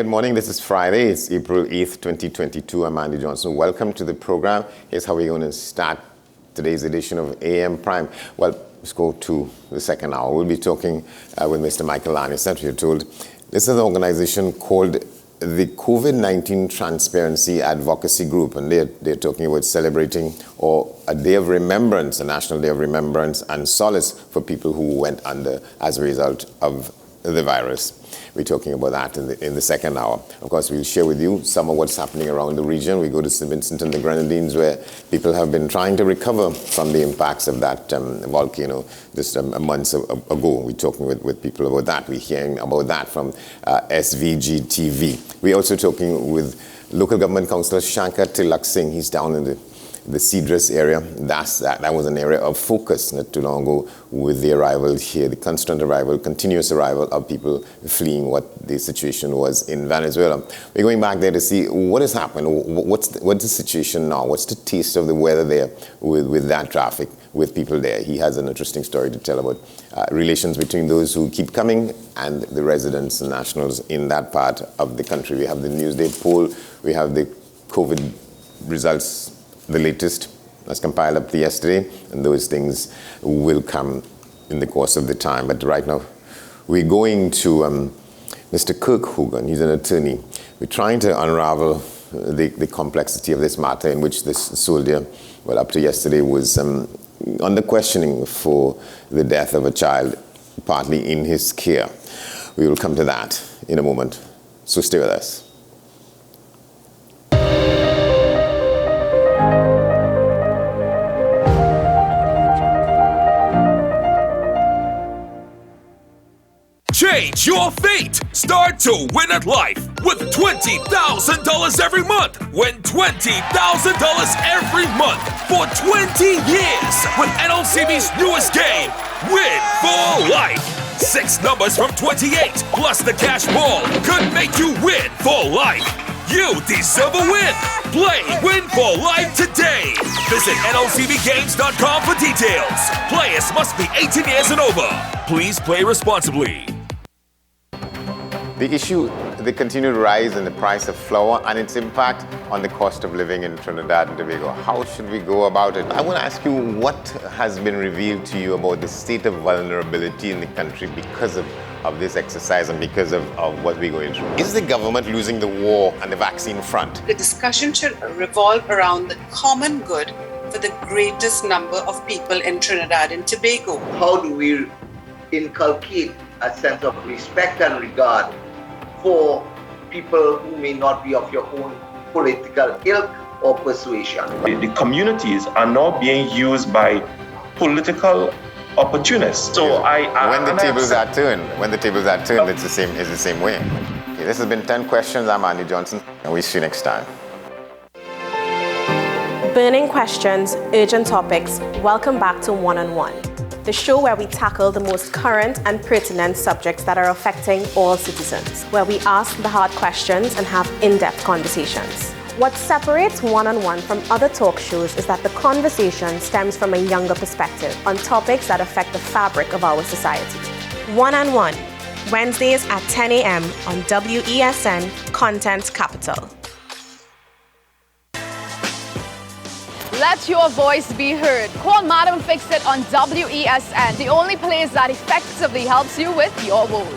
good morning. This is Friday. It's April 8th, 2022. I'm Andy Johnson. Welcome to the program. Here's how we're going to start today's edition of AM Prime. Well, let's go to the second hour. We'll be talking with Mr. Michael Larness. We're told this is an organization called the COVID-19 Transparency Advocacy Group, and they're talking about celebrating a day of remembrance, a national day of remembrance and solace for people who went under as a result of the virus. We're talking about that in the second hour. Of course, we'll share with you some of what's happening around the region. We go to St. Vincent and the Grenadines, where people have been trying to recover from the impacts of that volcano just months ago. We're talking with people about that. We're hearing about that from SVG TV. We're also talking with local government councillor Shankar Tilak Singh. He's down in the Cedrus area. That was an area of focus not too long ago with the arrival here, the continuous arrival of people fleeing what the situation was in Venezuela. We're going back there to see what has happened. What's the situation now? What's the taste of the weather there with that traffic, with people there? He has an interesting story to tell about relations between those who keep coming and the residents and nationals in that part of the country. We have the Newsday poll. We have the COVID results, the latest as compiled up to yesterday, and those things will come in the course of the time. But right now, we're going to Mr. Kirk Hogan. He's an attorney. We're trying to unravel the complexity of this matter in which this soldier, well, up to yesterday, was under questioning for the death of a child, partly in his care. We will come to that in a moment, so stay with us. Change your fate! Start to win at life with $20,000 every month. Win $20,000 every month for 20 years with NLCB's newest game, Win for Life. 6 numbers from 28 plus the cash ball could make you win for life. You deserve a win. Play Win for Life today. Visit NLCBGames.com for details. Players must be 18 years and over. Please play responsibly. The issue, the continued rise in the price of flour and its impact on the cost of living in Trinidad and Tobago. How should we go about it? I want to ask you what has been revealed to you about the state of vulnerability in the country because of this exercise and because of what we're going through. Is the government losing the war on the vaccine front? The discussion should revolve around the common good for the greatest number of people in Trinidad and Tobago. How do we inculcate a sense of respect and regard for people who may not be of your own political ilk or persuasion? The communities are now being used by political opportunists. So when the tables are turned, it's the same way. Okay, this has been 10 questions. I'm Andy Johnson, and we'll see you next time. Burning questions, urgent topics. Welcome back to One on One, the show where we tackle the most current and pertinent subjects that are affecting all citizens, where we ask the hard questions and have in-depth conversations. What separates One on One from other talk shows is that the conversation stems from a younger perspective on topics that affect the fabric of our society. One on One, Wednesdays at 10 a.m. on WESN Content Capital. Let your voice be heard. Call Madam Fix It on WESN, the only place that effectively helps you with your woes.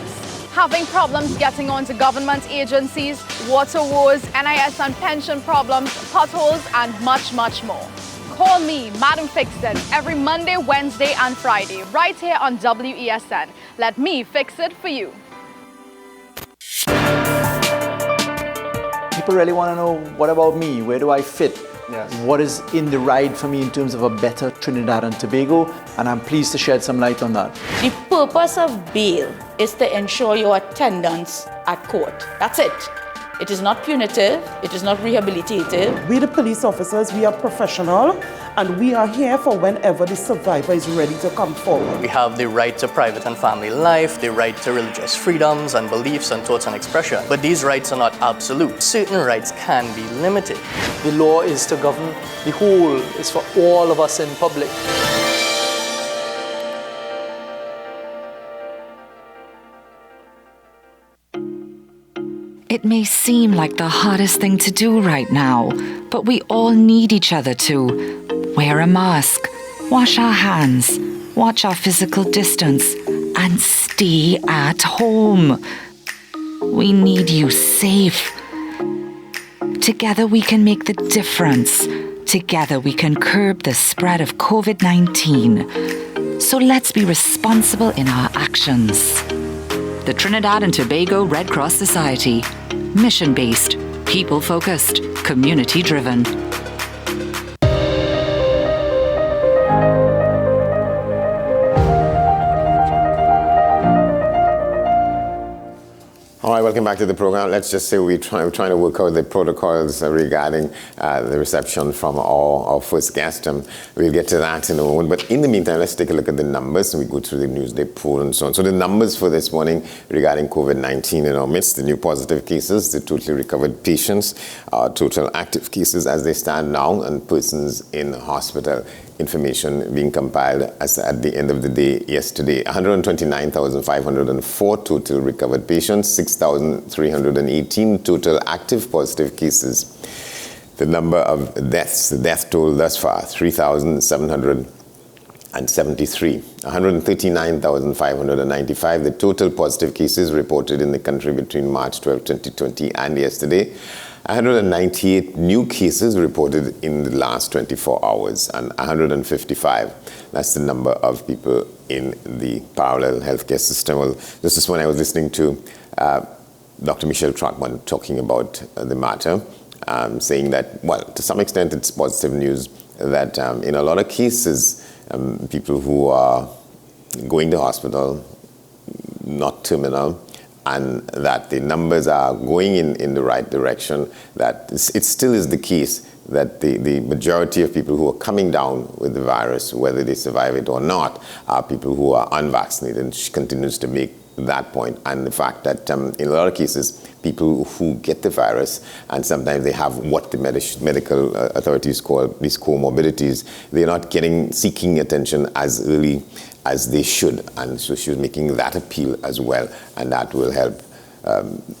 Having problems getting onto government agencies, water woes, NIS and pension problems, potholes, and much, much more. Call me, Madam Fix It, every Monday, Wednesday, and Friday, right here on WESN. Let me fix it for you. People really want to know, what about me? Where do I fit? Yes. What is in the ride for me in terms of a better Trinidad and Tobago? And I'm pleased to shed some light on that. The purpose of bail is to ensure your attendance at court. That's it. It is not punitive. It is not rehabilitative. We, the police officers, we are professional, and we are here for whenever the survivor is ready to come forward. We have the right to private and family life, the right to religious freedoms and beliefs and thoughts and expression. But these rights are not absolute. Certain rights can be limited. The law is to govern the whole. It's for all of us in public. It may seem like the hardest thing to do right now, but we all need each other to wear a mask, wash our hands, watch our physical distance, and stay at home. We need you safe. Together we can make the difference. Together we can curb the spread of COVID-19. So let's be responsible in our actions. The Trinidad and Tobago Red Cross Society. Mission-based, people-focused, community-driven. All right, welcome back to the program. Let's just say we're trying to work out the protocols regarding the reception from our first guest. We'll get to that in a moment. But in the meantime, let's take a look at the numbers. We go through the Newsday poll and so on. So the numbers for this morning regarding COVID-19 in our midst, the new positive cases, the totally recovered patients, total active cases as they stand now, and persons in hospital. Information being compiled as at the end of the day yesterday. 129,504 total recovered patients, 6,318 total active positive cases. The number of deaths, the death toll thus far, 3,773. 139,595 the total positive cases reported in the country between March 12, 2020 and yesterday. 198 new cases reported in the last 24 hours, and 155. That's the number of people in the parallel healthcare system. Well, this is when I was listening to Dr. Michelle Trotman talking about the matter, saying that, well, to some extent it's positive news that in a lot of cases, people who are going to hospital, not terminal, and that the numbers are going in the right direction, that it still is the case that the majority of people who are coming down with the virus, whether they survive it or not, are people who are unvaccinated. And she continues to make that point. And the fact that in a lot of cases, people who get the virus, and sometimes they have what the medical authorities call these comorbidities, they're not seeking attention as early as they should. And so she was making that appeal as well, and that will help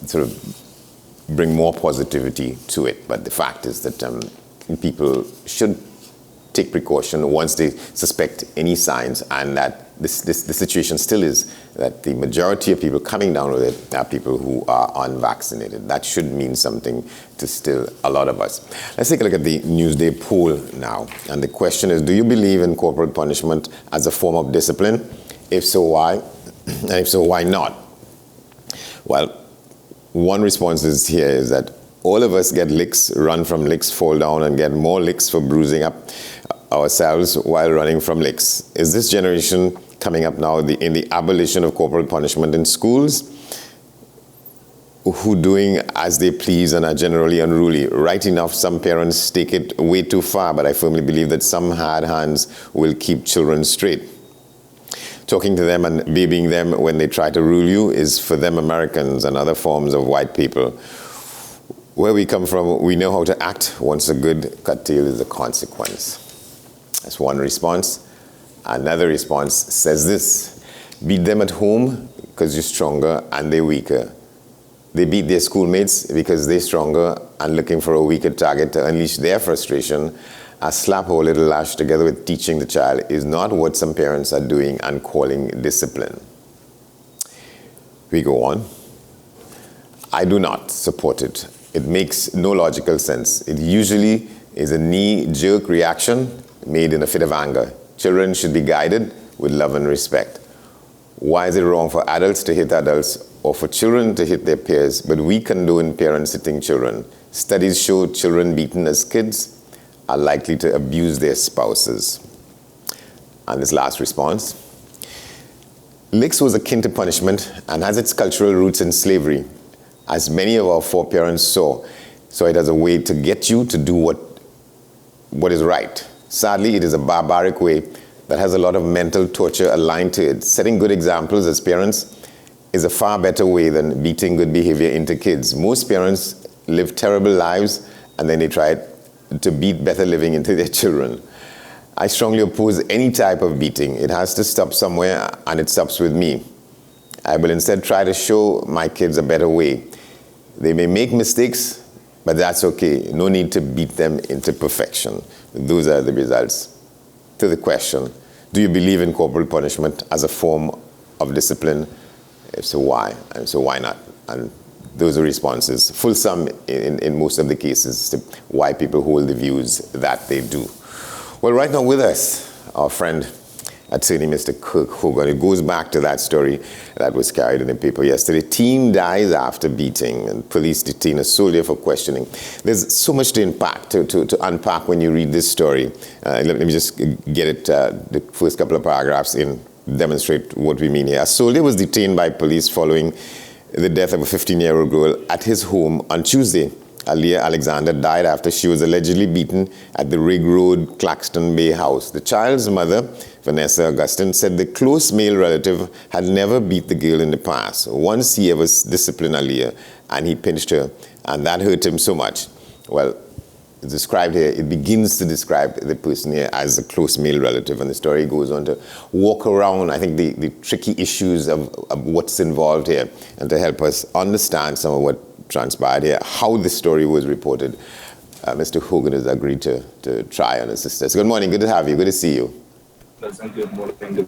sort of bring more positivity to it. But the fact is that people should take precaution once they suspect any signs, and that the situation still is that the majority of people coming down with it are people who are unvaccinated. That should mean something to still a lot of us. Let's take a look at the Newsday poll now. And the question is, do you believe in corporal punishment as a form of discipline? If so, why? And if so, why not? Well, one response is that all of us get licks, run from licks, fall down, and get more licks for bruising up ourselves while running from licks. Is this generation coming up now in the abolition of corporal punishment in schools, who doing as they please and are generally unruly? Right enough, some parents take it way too far, but I firmly believe that some hard hands will keep children straight. Talking to them and babying them when they try to rule you is for them Americans and other forms of white people. Where we come from, we know how to act once a good cut tail is a consequence. That's one response. Another response says this: beat them at home because you're stronger and they're weaker. They beat their schoolmates because they're stronger and looking for a weaker target to unleash their frustration. A slap or a little lash together with teaching the child is not what some parents are doing and calling discipline. We go on. I do not support it. It makes no logical sense. It usually is a knee-jerk reaction made in a fit of anger. Children should be guided with love and respect. Why is it wrong for adults to hit adults or for children to hit their peers, but we condone parents hitting children? Studies show children beaten as kids are likely to abuse their spouses. And this last response: licks was akin to punishment and has its cultural roots in slavery, as many of our foreparents saw it as a way to get you to do what is right. Sadly, it is a barbaric way that has a lot of mental torture aligned to it. Setting good examples as parents is a far better way than beating good behavior into kids. Most parents live terrible lives and then they try to beat better living into their children. I strongly oppose any type of beating. It has to stop somewhere, and it stops with me. I will instead try to show my kids a better way. They may make mistakes, but that's okay. No need to beat them into perfection. Those are the results. To the question, do you believe in corporal punishment as a form of discipline? If so, why? And so why not? And those are responses, fulsome in most of the cases, to why people hold the views that they do. Well, right now with us, our friend, Attorney Mr. Kirk Hogan. It goes back to that story that was carried in the paper yesterday. Teen dies after beating, and police detain a soldier for questioning. There's so much to unpack when you read this story. Let me just get it, the first couple of paragraphs in, demonstrate what we mean here. A soldier was detained by police following the death of a 15-year-old girl at his home on Tuesday. Aliyah Alexander died after she was allegedly beaten at the Rig Road, Claxton Bay house. The child's mother, Vanessa Augustine, said the close male relative had never beat the girl in the past. Once he ever disciplined Aliyah, and he pinched her, and that hurt him so much. Well, it's described here, it begins to describe the person here as a close male relative, and the story goes on to walk around, I think, the tricky issues of what's involved here, and to help us understand some of what transpired here, how the story was reported. Mr. Hogan has agreed to try and assist us. Good morning, good to have you, good to see you. Good morning.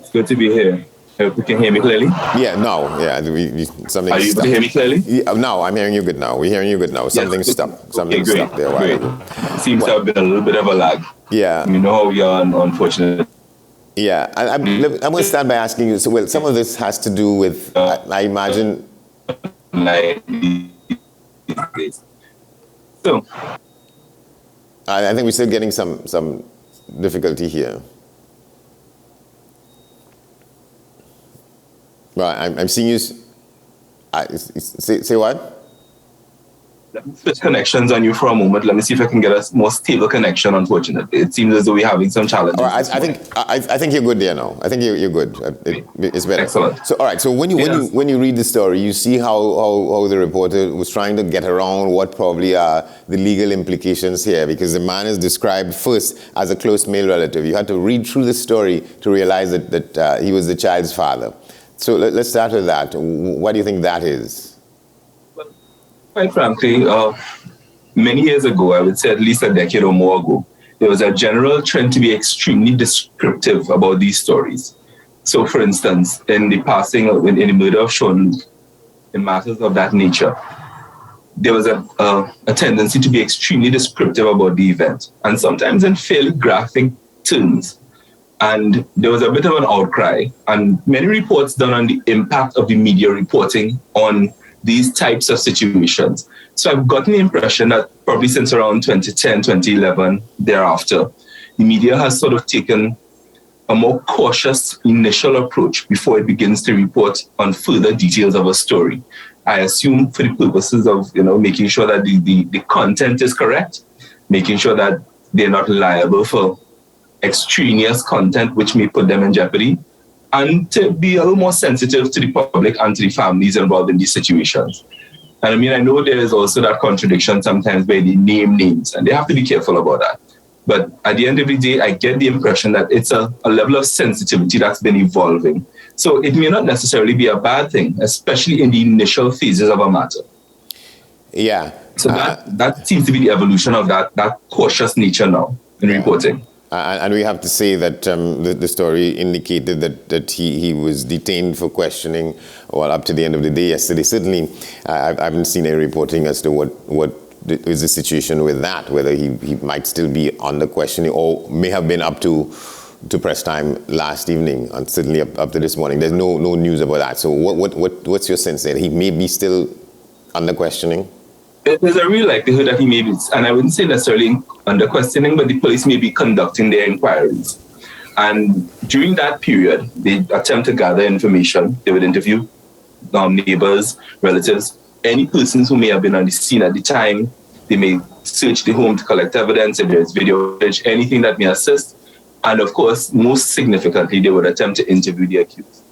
It's good to be here. I hope you can hear me clearly. Yeah, no, yeah. Something Are you able to hear me clearly? Yeah, no, I'm hearing you good now. We're hearing you good now. Something stuck. Something stuck there. Great. Seems to have been a little bit of a lag. Yeah. You know how we are, unfortunately. Yeah, I'm going to start by asking you, so well, some of this has to do with, I imagine... So, I think we're still getting some difficulty here. Well, I'm seeing you... say what? Let me switch connections on you for a moment. Let me see if I can get a more stable connection, unfortunately. It seems as though we're having some challenges. All right, I think you're good there now. I think you're good. It's better. Excellent. So, all right, so when you read the story, you see how the reporter was trying to get around what probably are the legal implications here, because the man is described first as a close male relative. You had to read through the story to realize that he was the child's father. So let's start with that. What do you think that is? Quite frankly, many years ago, I would say at least a decade or more ago, there was a general trend to be extremely descriptive about these stories. So, for instance, in the passing, in the murder of Sean, in matters of that nature, there was a tendency to be extremely descriptive about the event, and sometimes in fairly graphic terms. And there was a bit of an outcry, and many reports done on the impact of the media reporting on these types of situations. So I've gotten the impression that probably since around 2010, 2011, thereafter, the media has sort of taken a more cautious initial approach before it begins to report on further details of a story. I assume for the purposes of making sure that the content is correct, making sure that they're not liable for extraneous content which may put them in jeopardy, and to be a little more sensitive to the public and to the families involved in these situations. And I mean, I know there is also that contradiction sometimes by the names, and they have to be careful about that. But at the end of the day, I get the impression that it's a level of sensitivity that's been evolving. So it may not necessarily be a bad thing, especially in the initial phases of a matter. Yeah. So that seems to be the evolution of that cautious nature now in reporting. And we have to say that the story indicated that he was detained for questioning, up to the end of the day yesterday. Certainly, I haven't seen any reporting as to what is the situation with that, whether he might still be under questioning or may have been up to press time last evening, and certainly up to this morning. There's no news about that. So what's your sense there? He may be still under questioning? There's a real likelihood that he may be, and I wouldn't say necessarily under questioning, but the police may be conducting their inquiries. And during that period, they attempt to gather information. They would interview neighbors, relatives, any persons who may have been on the scene at the time. They may search the home to collect evidence, if there's video footage, anything that may assist. And of course, most significantly, they would attempt to interview the accused,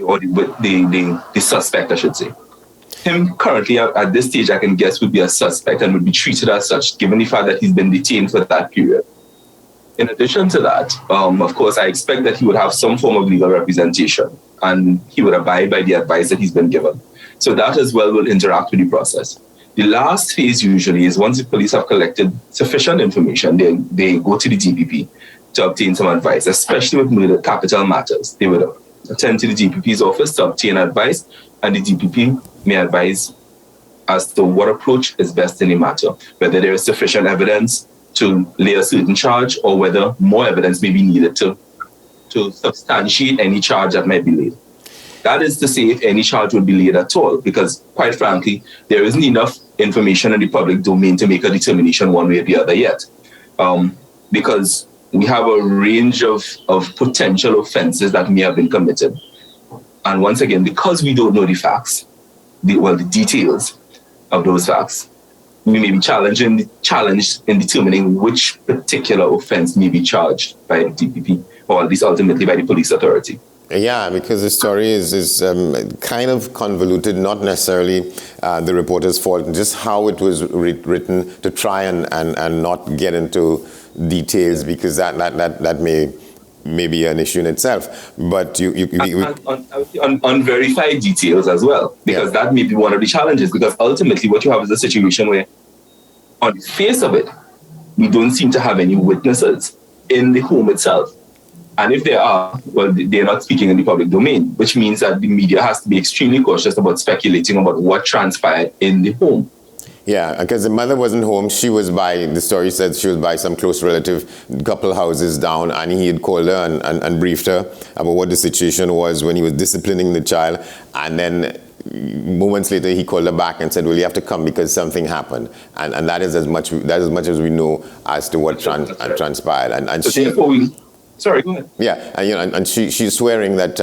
or the suspect, I should say. Him currently at this stage, I can guess, would be a suspect and would be treated as such, given the fact that he's been detained for that period. In addition to that, of course, I expect that he would have some form of legal representation and he would abide by the advice that he's been given. So that as well will interact with the process. The last phase usually is once the police have collected sufficient information, they go to the DPP to obtain some advice, especially with murder capital matters. They would attend to the DPP's office to obtain advice, and the DPP may advise as to what approach is best in the matter, whether there is sufficient evidence to lay a certain charge or whether more evidence may be needed to substantiate any charge that might be laid. That is to say, if any charge would be laid at all, because quite frankly, there isn't enough information in the public domain to make a determination one way or the other yet. Because we have a range of potential offenses that may have been committed. And once again, because we don't know the facts, the details of those facts, we may be challenged in determining which particular offense may be charged by the DPP, or at least ultimately by the police authority. Yeah, because the story is kind of convoluted, not necessarily the reporter's fault, just how it was written to try and not get into details, because that may be an issue in itself. But on unverified details as well, because that may be one of the challenges, because ultimately what you have is a situation where on the face of it, we don't seem to have any witnesses in the home itself. And if there are, well, they're not speaking in the public domain, which means that the media has to be extremely cautious about speculating about what transpired in the home. Yeah, because the mother wasn't home. She was by, the story said she was by some close relative, couple houses down, and he had called her and briefed her about what the situation was when he was disciplining the child. And then moments later, he called her back and said, well, you have to come because something happened. And that is as much as we know as to what transpired. And so she... Sorry, go ahead. Yeah, and she's swearing that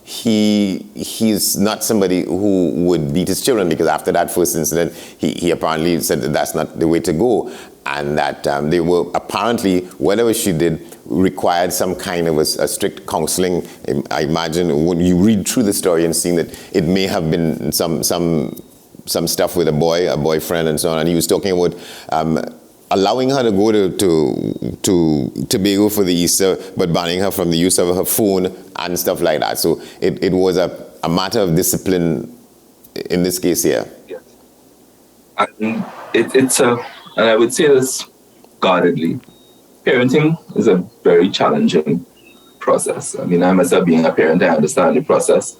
he's not somebody who would beat his children, because after that first incident, he apparently said that that's not the way to go, and that they were apparently, whatever she did, required some kind of a strict counseling. I imagine when you read through the story and seeing that it may have been some stuff with a boyfriend and so on, and he was talking about allowing her to go to Tobago for the Easter, but banning her from the use of her phone and stuff like that. So it was a matter of discipline in this case here. Yes. And and I would say this guardedly, parenting is a very challenging process. I mean, I myself being a parent, I understand the process.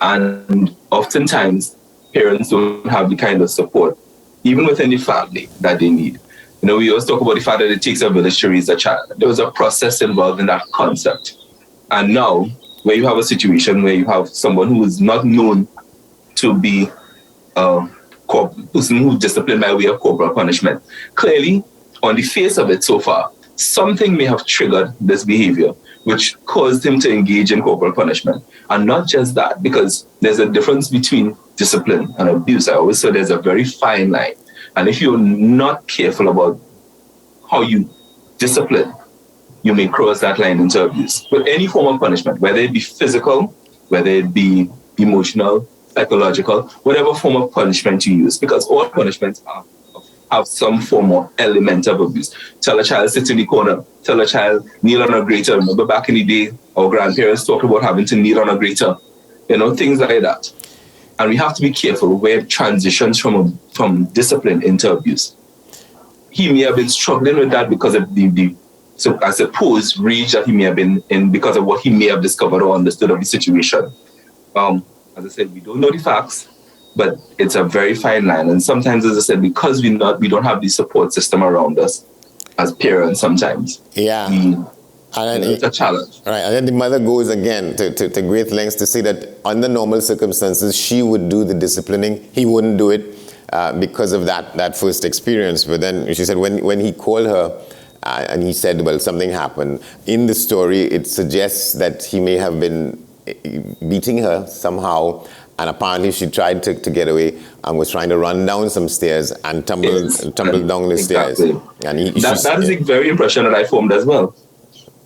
And oftentimes, parents don't have the kind of support, even within the family, that they need. You know, we always talk about the fact that it takes a village to raise a child. There was a process involved in that concept. And now, where you have a situation where you have someone who is not known to be a person who is disciplined by way of corporal punishment, clearly, on the face of it so far, something may have triggered this behavior, which caused him to engage in corporal punishment. And not just that, because there's a difference between discipline and abuse. I always say there's a very fine line. And if you're not careful about how you discipline, you may cross that line into abuse. With any form of punishment, whether it be physical, whether it be emotional, psychological, whatever form of punishment you use, because all punishments have some form of element of abuse. Tell a child sit in the corner, tell a child kneel on a grater. Remember back in the day, our grandparents talked about having to kneel on a grater, things like that. And we have to be careful where it transitions from discipline into abuse. He may have been struggling with that because of so I suppose, rage that he may have been in because of what he may have discovered or understood of the situation. As I said, we don't know the facts, but it's a very fine line. And sometimes, as I said, because we don't have the support system around us as parents sometimes. Yeah. It's a challenge. Right, and then the mother goes again to great lengths to say that under normal circumstances, she would do the disciplining. He wouldn't do it because of that first experience. But then she said when he called her and he said, well, something happened. In the story, it suggests that he may have been beating her somehow. And apparently she tried to get away and was trying to run down some stairs and tumbled down the stairs. And that is a very impression that I formed as well.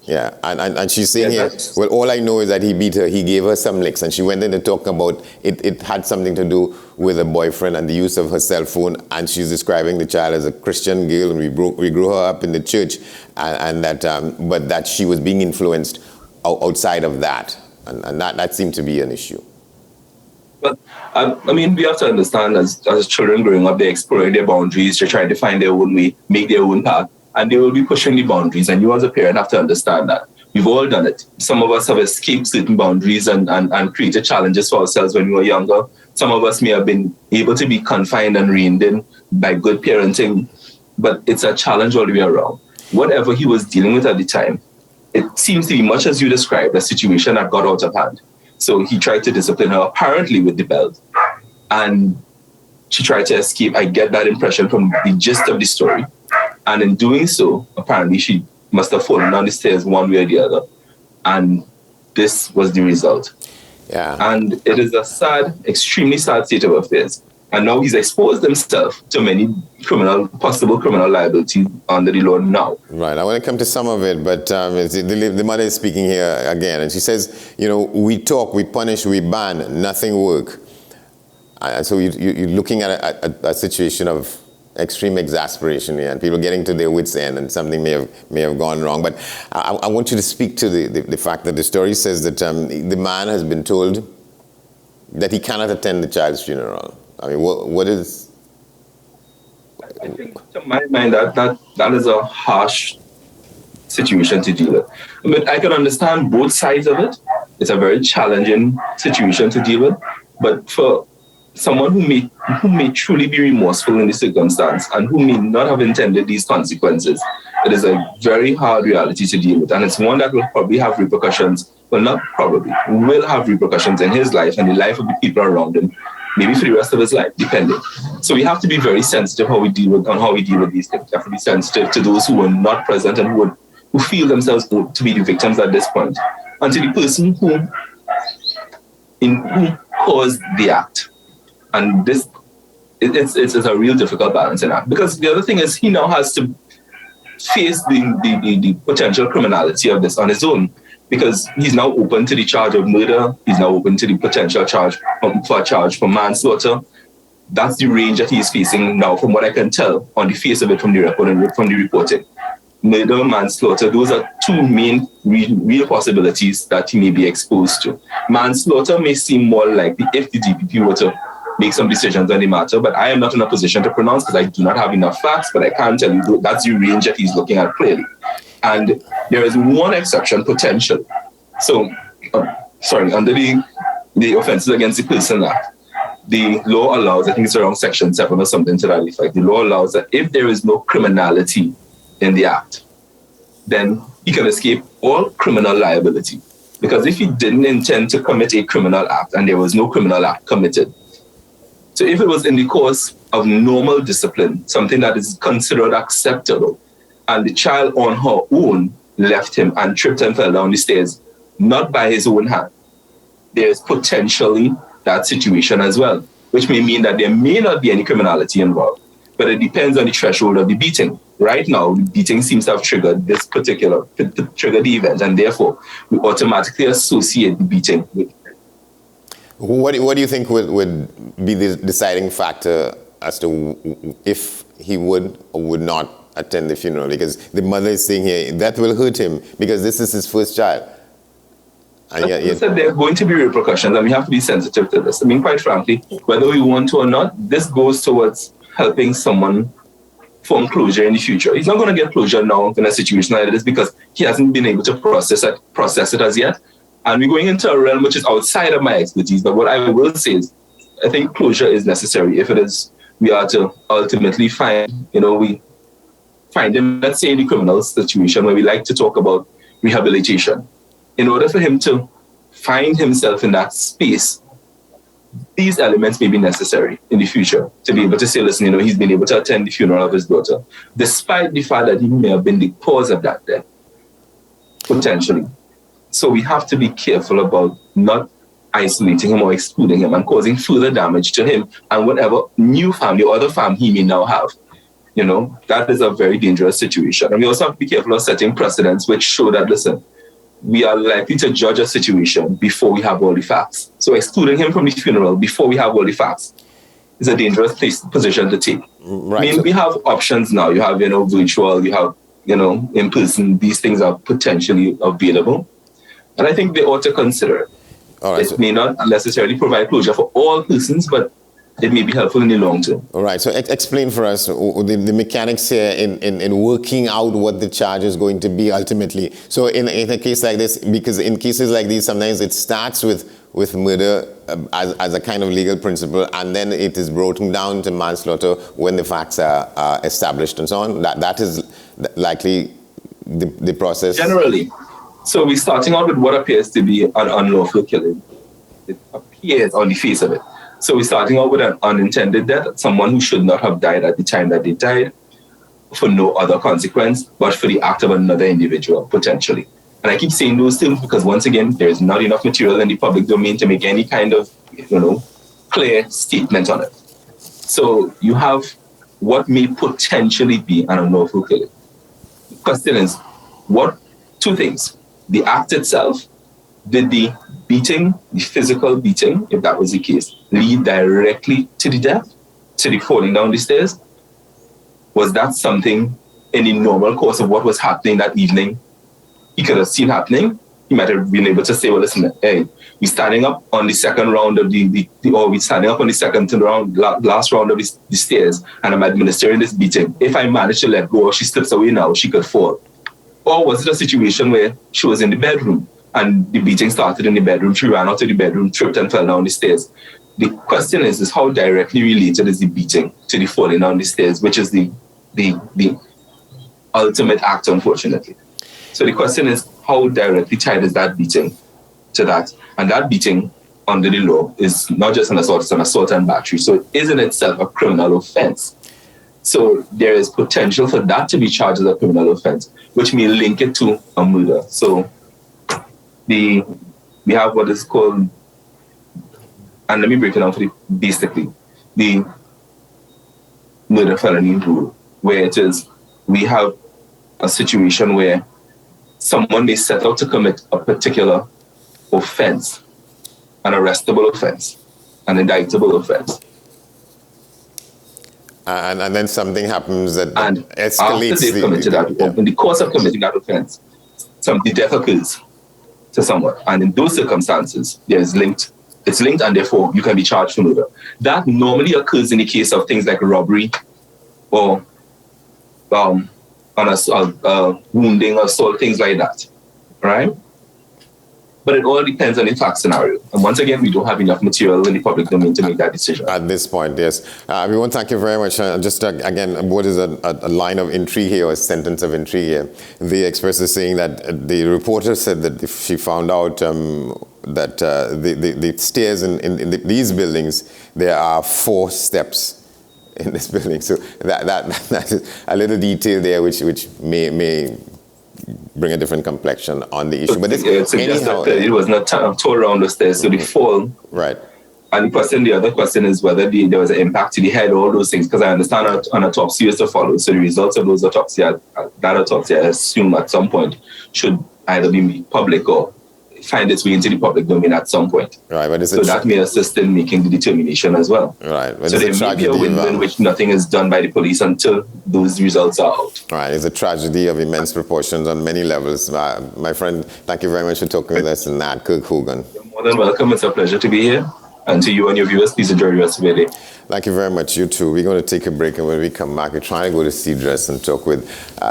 Yeah, and she's saying here, well, all I know is that he beat her. He gave her some licks, and she went in to talk about it had something to do with a boyfriend and the use of her cell phone, and she's describing the child as a Christian girl, and we grew her up in the church, and that, but that she was being influenced outside of that, and that seemed to be an issue. But, I mean, we have to understand as children growing up, they're exploring their boundaries, they're trying to find their own way, make their own path. And they will be pushing the boundaries, and you as a parent have to understand that. We've all done it. Some of us have escaped certain boundaries and created challenges for ourselves when we were younger. Some of us may have been able to be confined and reined in by good parenting, but it's a challenge all the way around. Whatever he was dealing with at the time, it seems to be, much as you described, a situation that got out of hand. So he tried to discipline her, apparently with the belt, and she tried to escape. I get that impression from the gist of the story. And in doing so, apparently she must have fallen down the stairs one way or the other. And this was the result. Yeah. And it is a sad, extremely sad state of affairs. And now he's exposed himself to many possible criminal liability under the law now. Right. I want to come to some of it, but the mother is speaking here again. And she says, we talk, we punish, we ban, nothing work. And so you're looking at a situation of extreme exasperation here, and people getting to their wits' end, and something may have gone wrong. But I want you to speak to the fact that the story says that the man has been told that he cannot attend the child's funeral. I mean, what is? I think, to my mind, that is a harsh situation to deal with. I mean, I can understand both sides of it. It's a very challenging situation to deal with, but for someone who may truly be remorseful in the circumstance and who may not have intended these consequences, it is a very hard reality to deal with. And it's one that will probably have repercussions, well, not probably, will have repercussions in his life and the life of the people around him, maybe for the rest of his life, depending. So we have to be very sensitive how we deal with these things. We have to be sensitive to those who were not present and who feel themselves to be the victims at this point, and to the person who caused the act. And this, it's a real difficult balancing act, because the other thing is he now has to face the potential criminality of this on his own, because he's now open to the charge of murder. He's now open to the potential charge for manslaughter. That's the range that he's facing now, from what I can tell on the face of it from the record and from the reporting. Murder, manslaughter, those are two main real possibilities that he may be exposed to. Manslaughter may seem more likely if the DPP were to make some decisions on the matter, but I am not in a position to pronounce because I do not have enough facts, but I can tell you that's the range that he's looking at clearly. And there is one exception potentially. So, under the Offences Against the Person Act, the law allows, I think it's around Section 7 or something to that effect, the law allows that if there is no criminality in the act, then he can escape all criminal liability. Because if he didn't intend to commit a criminal act and there was no criminal act committed, so if it was in the course of normal discipline, something that is considered acceptable, and the child on her own left him and tripped and fell down the stairs, not by his own hand, there is potentially that situation as well, which may mean that there may not be any criminality involved, but it depends on the threshold of the beating. Right now, the beating seems to have triggered the event, and therefore we automatically associate the beating with. What do you think would be the deciding factor as to if he would or would not attend the funeral? Because the mother is saying here that will hurt him because this is his first child. And yet, there are going to be repercussions, and we have to be sensitive to this. I mean, quite frankly, whether we want to or not, this goes towards helping someone form closure in the future. He's not going to get closure now in a situation like this because he hasn't been able to process it as yet. And we're going into a realm which is outside of my expertise. But what I will say is, I think closure is necessary. If it is, we are to ultimately find him, let's say in the criminal situation where we like to talk about rehabilitation. In order for him to find himself in that space, these elements may be necessary in the future to be able to say, listen, he's been able to attend the funeral of his daughter, despite the fact that he may have been the cause of that death, potentially. So we have to be careful about not isolating him or excluding him and causing further damage to him and whatever new family or other family he may now have. that is a very dangerous situation. And we also have to be careful of setting precedents which show that, listen, we are likely to judge a situation before we have all the facts. So excluding him from the funeral before we have all the facts is a dangerous position to take. Right. I mean, we have options now. You have, virtual, you have, in person. These things are potentially available. And I think they ought to consider it. All right, it may not necessarily provide closure for all persons, but it may be helpful in the long term. All right. So explain for us the mechanics here in working out what the charge is going to be ultimately. So in a case like this, because in cases like these, sometimes it starts with murder as a kind of legal principle, and then it is broken down to manslaughter when the facts are established and so on. That is likely the process. Generally. So we're starting out with what appears to be an unlawful killing. It appears on the face of it. So we're starting out with an unintended death, someone who should not have died at the time that they died for no other consequence, but for the act of another individual, potentially. And I keep saying those things because, once again, there is not enough material in the public domain to make any kind of, clear statement on it. So you have what may potentially be an unlawful killing. The question is, two things. The act itself, did the beating, the physical beating, if that was the case, lead directly to the death, to the falling down the stairs? Was that something in the normal course of what was happening that evening he could have seen happening? He might have been able to say, well, listen, hey, we're standing up on the second round of we're standing up on the second round, last round of the stairs, and I'm administering this beating. If I manage to let go or she slips away now, she could fall. Or was it a situation where she was in the bedroom and the beating started in the bedroom, she ran out of the bedroom, tripped and fell down the stairs? The question is how directly related is the beating to the falling down the stairs, which is the ultimate act, unfortunately. So the question is, how directly tied is that beating to that? And that beating under the law is not just an assault, it's an assault and battery. So it is in itself a criminal offense. So there is potential for that to be charged as a criminal offense, which may link it to a murder. So we have what is called, and let me break it down for you, basically, the murder felony rule, where it is, we have a situation where someone may set out to commit a particular offense, an arrestable offense, an indictable offense. And then something happens that escalates. After they've committed that, in the course of committing that offense, the death occurs to someone. And in those circumstances, it's linked and therefore you can be charged for murder. That normally occurs in the case of things like robbery or wounding, assault, things like that, right? But it all depends on the fact scenario. And once again, we don't have enough material in the public domain to make that decision. At this point, yes. We want to thank you very much. Again, what is a line of intrigue here, or a sentence of intrigue here? The Express is saying that the reporter said that if she found out that the stairs in these buildings, there are 4 steps in this building. So that is a little detail there which may bring a different complexion on the issue. But it was not tore around the stairs, so they fall. Right. And the other question is whether there was an impact to the head, all those things, because I understand an autopsy is to follow. So the results of those autopsy, I assume at some point should either be made public or find its way into the public domain at some point. Right, but that may assist in making the determination as well. Right. So there may be a window in which nothing is done by the police until those results are out. Right, it's a tragedy of immense proportions on many levels. My friend, thank you very much for talking with us, Nat Kirk Hogan. You're more than welcome. It's a pleasure to be here. And to you and your viewers, please enjoy the rest of your day. Thank you very much. You too. We're going to take a break, and when we come back, we're trying to go to Cedras and talk with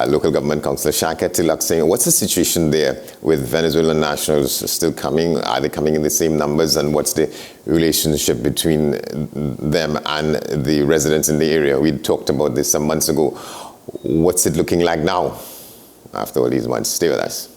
local government councillor Shaka Tilak, saying what's the situation there with Venezuelan nationals still coming? Are they coming in the same numbers? And what's the relationship between them and the residents in the area? We talked about this some months ago. What's it looking like now after all these months? Stay with us.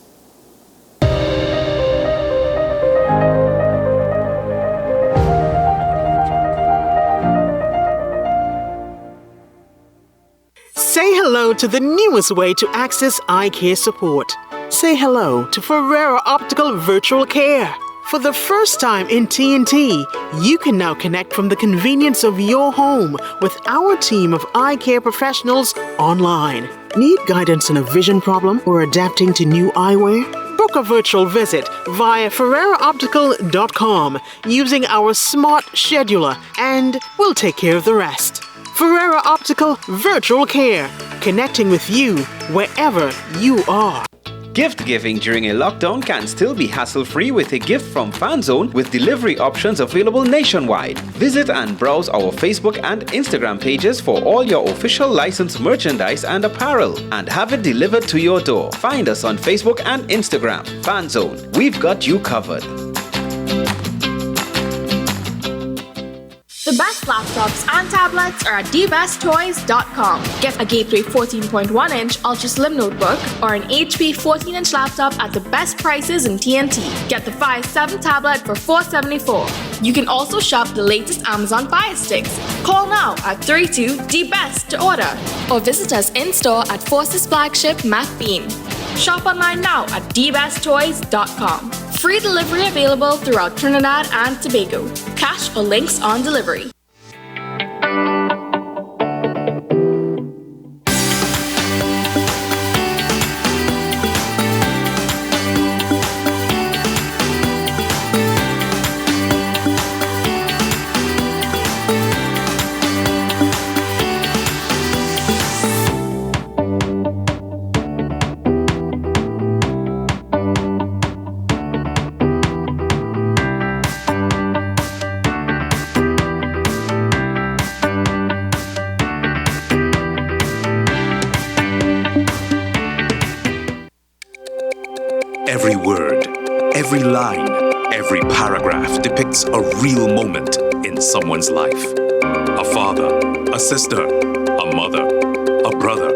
Say hello to the newest way to access eye care support. Say hello to Ferrera Optical Virtual Care. For the first time in TNT, you can now connect from the convenience of your home with our team of eye care professionals online. Need guidance in a vision problem or adapting to new eyewear? Book a virtual visit via FerreraOptical.com using our smart scheduler, and we'll take care of the rest. Ferrera Optical Virtual Care, connecting with you wherever you are. Gift giving during a lockdown can still be hassle-free with a gift from FanZone with delivery options available nationwide. Visit and browse our Facebook and Instagram pages for all your official licensed merchandise and apparel and have it delivered to your door. Find us on Facebook and Instagram. FanZone, we've got you covered. The best laptops and tablets are at dbesttoys.com. Get a Gateway 14.1-inch Ultra Slim notebook or an HP 14-inch laptop at the best prices in TNT. Get the Fire 7 tablet for $474. You can also shop the latest Amazon Fire Sticks. Call now at 32DBEST to order or visit us in-store at Forces flagship MacBean. Shop online now at dbesttoys.com. Free delivery available throughout Trinidad and Tobago. Cash or links on delivery. Every word, every line, every paragraph depicts a real moment in someone's life. A father, a sister, a mother, a brother.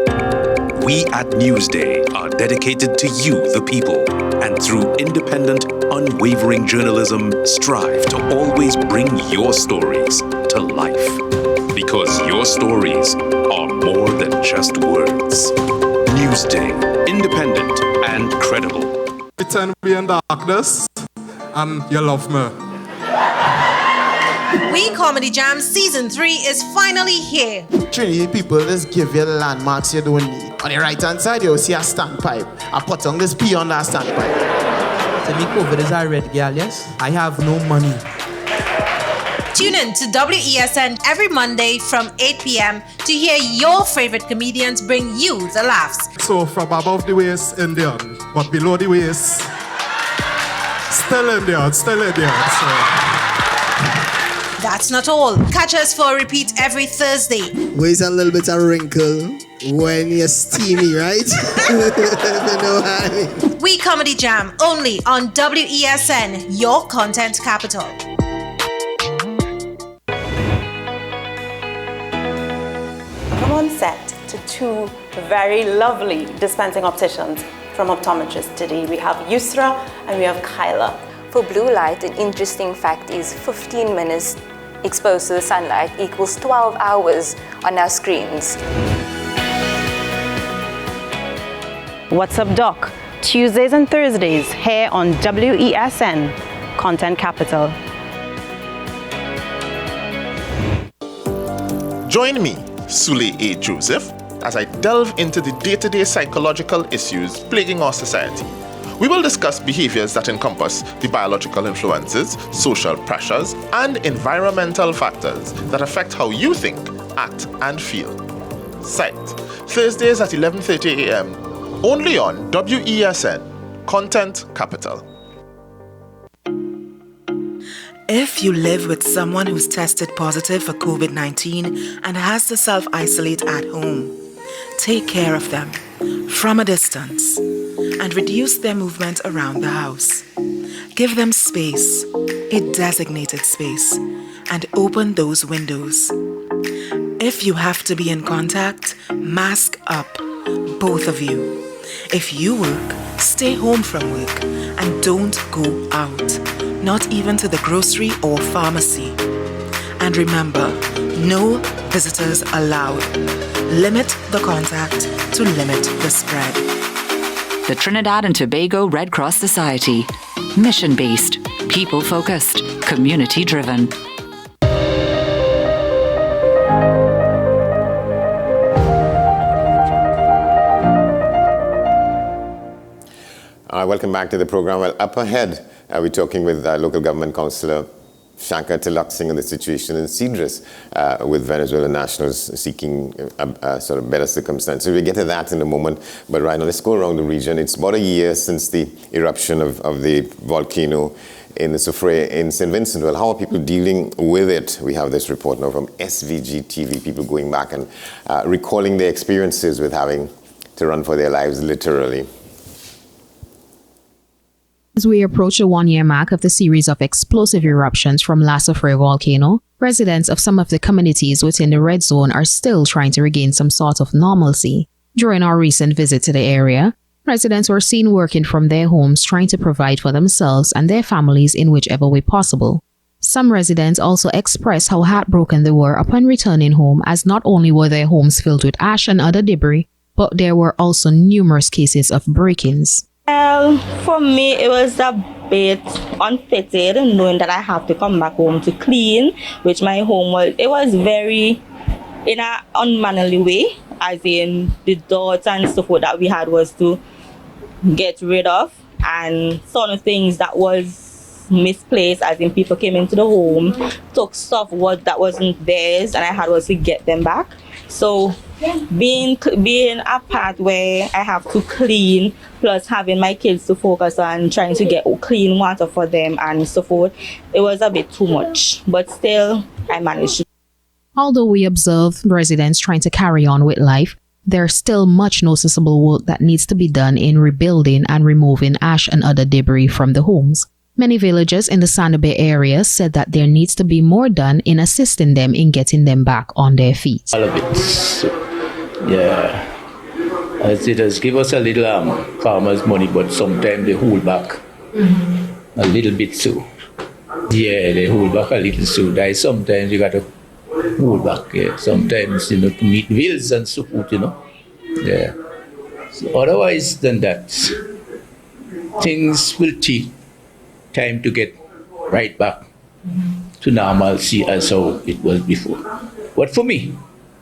We at Newsday are dedicated to you, the people, and through independent, unwavering journalism, strive to always bring your stories to life. Because your stories are more than just words. Newsday, independent and credible. Pretend we in darkness and you love me. We Comedy Jam Season 3 is finally here. Trinity people just give you the landmarks you don't need. On the right hand side you'll see a standpipe. I put on this P on that standpipe. So me COVID is a red girl, yes? I have no money. Tune in to WESN every Monday from 8 p.m. to hear your favorite comedians bring you the laughs. So from above the waist, Indian, but below the waist, still Indian. So. That's not all. Catch us for a repeat every Thursday. Where's a little bit of wrinkle when you're steamy, right? You know what I mean? We Comedy Jam only on WESN, your content capital. Come on set to two very lovely dispensing opticians from Optometrist today. We have Yusra and we have Kyla. For blue light, an interesting fact is 15 minutes exposed to the sunlight equals 12 hours on our screens. What's up, Doc? Tuesdays and Thursdays here on WESN, Content Capital. Join me, Sule A. Joseph, as I delve into the day-to-day psychological issues plaguing our society. We will discuss behaviors that encompass the biological influences, social pressures, and environmental factors that affect how you think, act, and feel. Sight, Thursdays at 11:30 a.m., only on WESN, Content Capital. If you live with someone who's tested positive for COVID-19 and has to self-isolate at home, take care of them from a distance and reduce their movement around the house. Give them space, a designated space, and open those windows. If you have to be in contact, mask up, both of you. If you work, stay home from work and don't go out, not even to the grocery or pharmacy. And remember, no visitors allowed. Limit the contact to limit the spread. The Trinidad and Tobago Red Cross Society. Mission-based, People-focused, community-driven. Welcome back to the program. Well, up ahead, we're talking with local government councillor Shankar Tilak Singh on the situation in Cedros with Venezuelan nationals seeking sort of better circumstances. We'll get to that in a moment, but right now let's go around the region. It's about a year since the eruption of the volcano in the Soufriere in St. Vincent. Well, how are people dealing with it? We have this report now from SVG TV, people going back and recalling their experiences with having to run for their lives literally. As we approach the one-year mark of the series of explosive eruptions from La Soufriere volcano, residents of some of the communities within the red zone are still trying to regain some sort of normalcy. During our recent visit to the area, residents were seen working from their homes trying to provide for themselves and their families in whichever way possible. Some residents also expressed how heartbroken they were upon returning home, as not only were their homes filled with ash and other debris, but there were also numerous cases of break-ins. Well, for me, it was a bit unfitted knowing that I have to come back home to clean, which my home was. It was very in an unmannerly way, as in the dirt and stuff that we had was to get rid of, and some of things that was misplaced, as in people came into the home, took stuff that wasn't theirs, and I had was to get them back. So being a part where I have to clean, plus having my kids to focus on trying to get clean water for them and so forth, it was a bit too much, but still I managed. Although we observe residents trying to carry on with life, there's still much noticeable work that needs to be done in rebuilding and removing ash and other debris from the homes. Many villagers in the Sando Bay area said that there needs to be more done in assisting them in getting them back on their feet. All of it. Yeah. As it has give us a little farmers' money, but sometimes they hold back a little bit too. Yeah, they hold back a little too. That is sometimes you got to hold back. Yeah. Sometimes, to meet bills and so forth, Yeah. So otherwise than that, things will take time to get right back to normalcy as how it was before. But for me,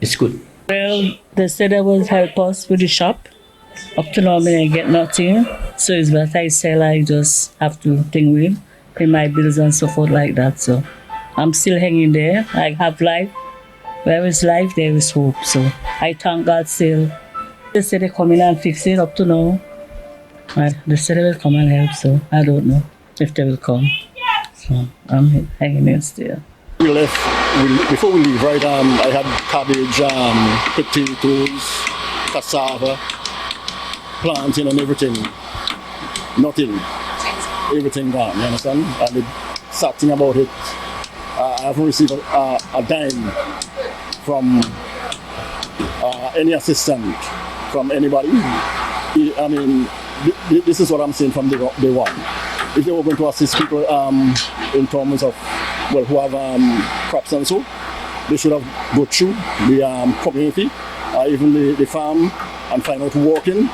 it's good. Well, they said they will help us with the shop. Up to now, I get nothing. So it's what I sell, I just have to think with, pay my bills and so forth like that. So I'm still hanging there. I have life. Where is life, there is hope. So I thank God still. They said they come in and fix it up to now. They said they will come and help, so I don't know if they will come. So I'm hanging in still. We left, before we leave, right, I had cabbage, potatoes, cassava, planting and everything. Nothing. Everything gone, you understand? And the sad thing about it, I haven't received a dime from any assistance from anybody. I mean, this is what I'm saying from day one. If they were going to assist people in terms of, who have crops and so, they should have go through the community, even the farm, and find out who walk in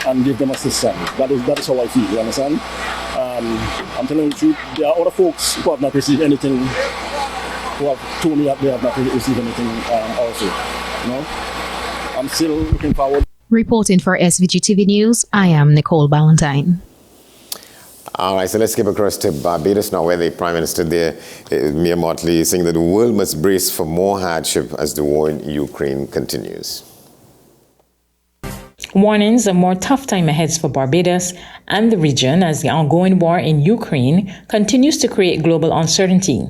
and give them assistance. That is how I feel, you understand? I'm telling you the truth, there are other folks who have not received anything, who have told me that they have not received anything also. I'm still looking forward. Reporting for SVG TV News, I am Nicole Ballantyne. All right, so let's skip across to Barbados now, where the Prime Minister there, Mia Mottley, is saying that the world must brace for more hardship as the war in Ukraine continues. Warnings of more tough time ahead for Barbados and the region as the ongoing war in Ukraine continues to create global uncertainty.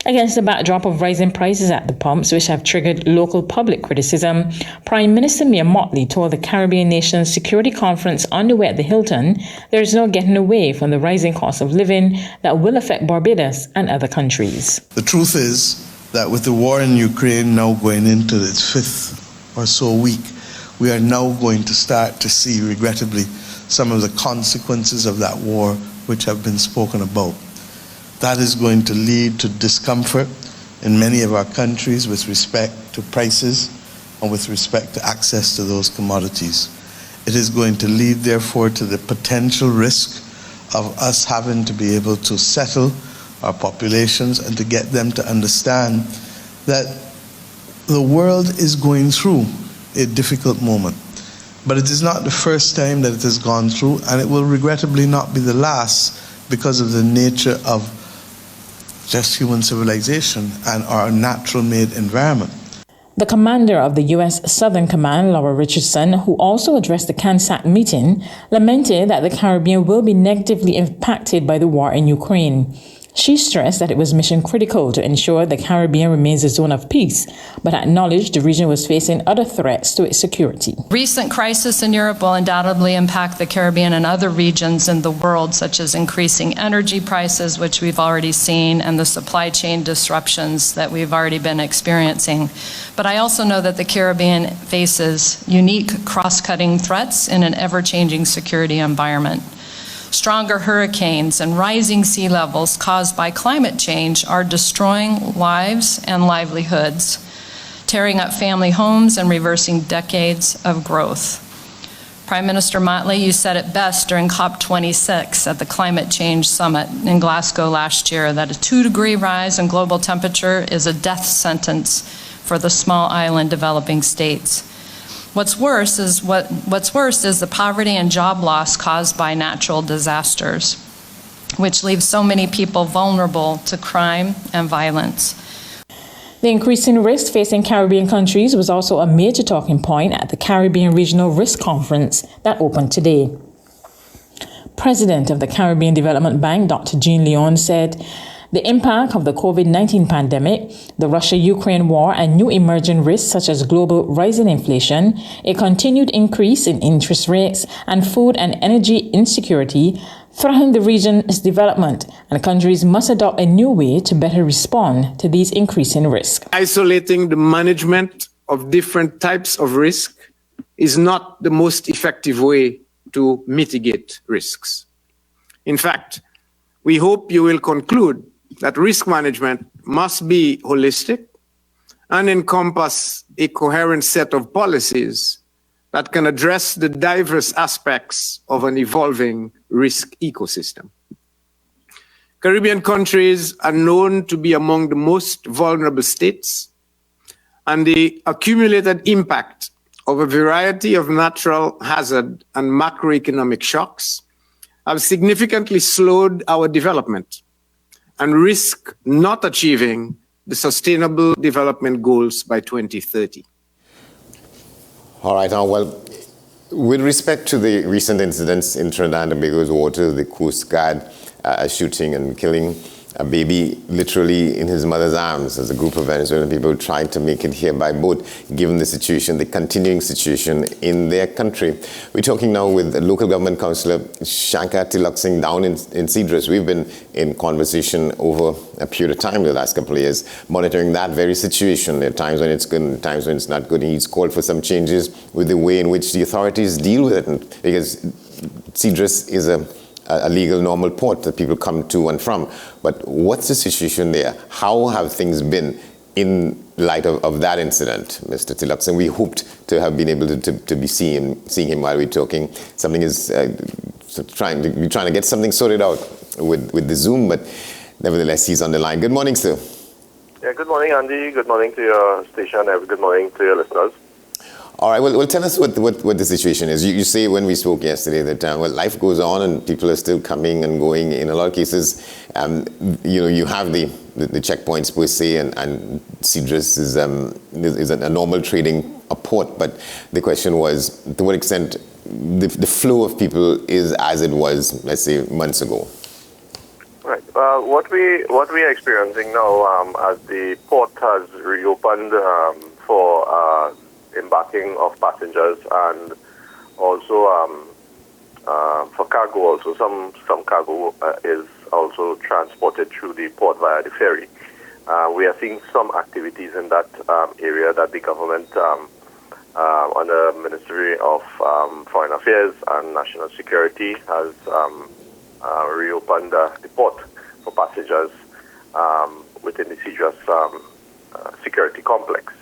Against the backdrop of rising prices at the pumps, which have triggered local public criticism, Prime Minister Mia Mottley told the Caribbean Nations Security Conference underway at the Hilton there is no getting away from the rising cost of living that will affect Barbados and other countries. The truth is that with the war in Ukraine now going into its fifth or so week, we are now going to start to see, regrettably, some of the consequences of that war which have been spoken about. That is going to lead to discomfort in many of our countries with respect to prices and with respect to access to those commodities. It is going to lead, therefore, to the potential risk of us having to be able to settle our populations and to get them to understand that the world is going through a difficult moment. But it is not the first time that it has gone through, and it will regrettably not be the last because of the nature of just human civilization and our natural-made environment. The commander of the U.S. Southern Command, Laura Richardson, who also addressed the CANSAC meeting, lamented that the Caribbean will be negatively impacted by the war in Ukraine. She stressed that it was mission critical to ensure the Caribbean remains a zone of peace, but acknowledged the region was facing other threats to its security. Recent crisis in Europe will undoubtedly impact the Caribbean and other regions in the world, such as increasing energy prices, which we've already seen, and the supply chain disruptions that we've already been experiencing. But I also know that the Caribbean faces unique cross-cutting threats in an ever-changing security environment. Stronger hurricanes and rising sea levels caused by climate change are destroying lives and livelihoods, tearing up family homes and reversing decades of growth. Prime Minister Motley, you said it best during COP26 at the Climate Change Summit in Glasgow last year, that a 2-degree rise in global temperature is a death sentence for the small island developing states. What's worse is the poverty and job loss caused by natural disasters, which leaves so many people vulnerable to crime and violence. The increasing risk facing Caribbean countries was also a major talking point at the Caribbean Regional Risk Conference that opened today. President of the Caribbean Development Bank, Dr. Jean Leon, said the impact of the COVID-19 pandemic, the Russia-Ukraine war, and new emerging risks such as global rising inflation, a continued increase in interest rates, and food and energy insecurity threaten the region's development, and countries must adopt a new way to better respond to these increasing risks. Isolating the management of different types of risk is not the most effective way to mitigate risks. In fact, we hope you will conclude that risk management must be holistic and encompass a coherent set of policies that can address the diverse aspects of an evolving risk ecosystem. Caribbean countries are known to be among the most vulnerable states, and the accumulated impact of a variety of natural hazard and macroeconomic shocks have significantly slowed our development and risk not achieving the Sustainable Development Goals by 2030. All right, now, well, with respect to the recent incidents in Trinidad and Tobago's waters, the Coast Guard shooting and killing a baby literally in his mother's arms, as a group of Venezuelan people tried to make it here by boat, given the situation, the continuing situation in their country. We're talking now with local government councillor Shankar Tilak Singh down in Cedros. We've been in conversation over a period of time the last couple of years, monitoring that very situation. There are times when it's good and times when it's not good. And he's called for some changes with the way in which the authorities deal with it. And because Cedros is a legal normal port that people come to and from. But what's the situation there? How have things been in light of that incident, Mr. Tilak Singh? We hoped to have been able to be seeing him while we're talking. Something is trying to get something sorted out with the Zoom, but nevertheless, he's on the line. Good morning, sir. Yeah, good morning, Andy. Good morning to your station. Good morning to your listeners. All right, well, tell us what the situation is. You say when we spoke yesterday that, life goes on and people are still coming and going. In a lot of cases, you have the checkpoints per se, and Cedros is a normal trading port. But the question was, to what extent the flow of people is as it was, let's say, months ago? Right. What we are experiencing now, as the port has reopened for embarking of passengers and also for cargo. Also, some cargo is also transported through the port via the ferry. We are seeing some activities in that area that the government, under Ministry of Foreign Affairs and National Security, has reopened the port for passengers within the Cedros security complex.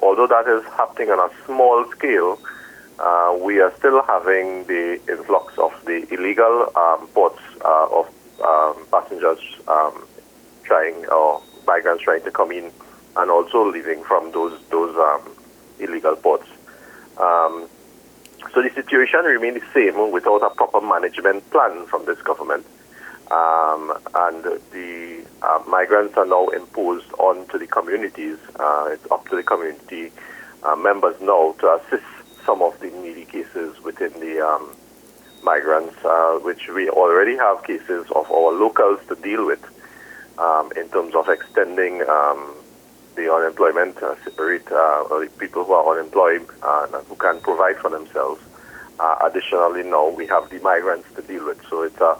Although that is happening on a small scale, we are still having the influx of the illegal ports of passengers trying or migrants trying to come in and also leaving from those illegal ports. So the situation remains the same without a proper management plan from this government. And the migrants are now imposed onto the communities. It's up to the community members now to assist some of the needy cases within the migrants, which we already have cases of our locals to deal with in terms of extending the unemployment rate, or the people who are unemployed and who can provide for themselves. Additionally, now we have the migrants to deal with. So it's a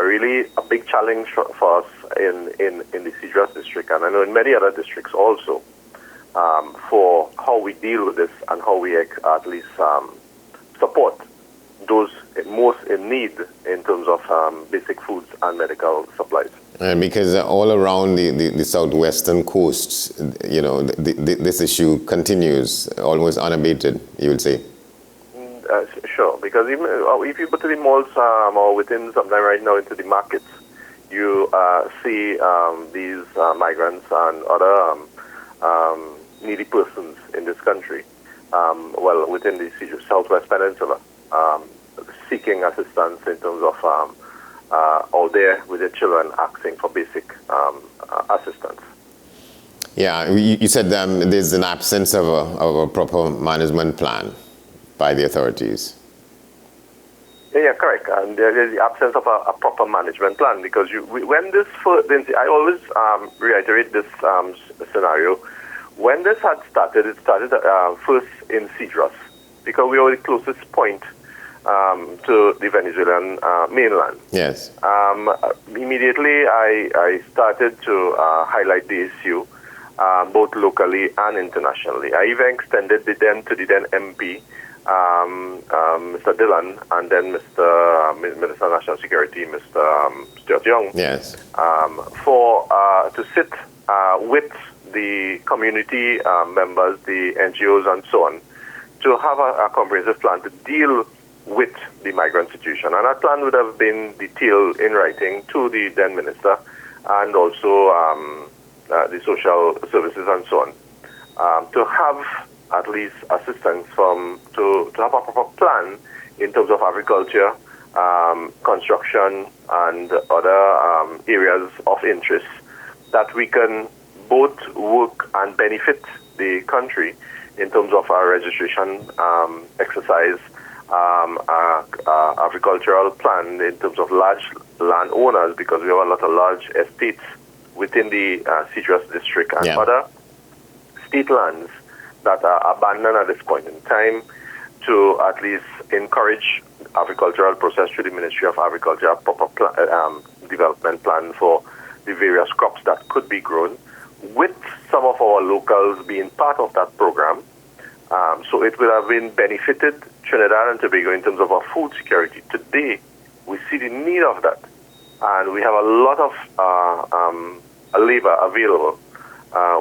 really a big challenge for us in the Cedros district, and I know in many other districts also, for how we deal with this and how we at least support those most in need in terms of basic foods and medical supplies. Because all around the southwestern coasts, this issue continues almost unabated, you would say. Sure, because even if you go to the malls or within sometime right now into the markets, you see these migrants and other needy persons in this country, within the Southwest Peninsula, seeking assistance in terms of out there with their children asking for basic assistance. Yeah, you said there's an absence of a proper management plan by the authorities. Yeah, correct. And there is the absence of a proper management plan, because when this first, I always reiterate this scenario. When this had started, it started first in Cedros, because we were the closest point to the Venezuelan mainland. Yes. Immediately, I started to highlight the issue, both locally and internationally. I even extended to the then MP, Mr. Dillon, and then Minister of National Security, Mr. Stuart Young, yes, to sit with the community members, the NGOs, and so on, to have a comprehensive plan to deal with the migrant situation. And that plan would have been detailed in writing to the then minister and also the social services and so on, to have at least assistance to have a proper plan in terms of agriculture, construction, and other areas of interest that we can both work and benefit the country in terms of our registration exercise, agricultural plan in terms of large landowners, because we have a lot of large estates within the Cedros district and other state lands that are abandoned at this point in time, to at least encourage agricultural process through the Ministry of Agriculture, a proper development plan for the various crops that could be grown, with some of our locals being part of that program. So it would have been benefited Trinidad and Tobago in terms of our food security. Today, we see the need of that, and we have a lot of labor available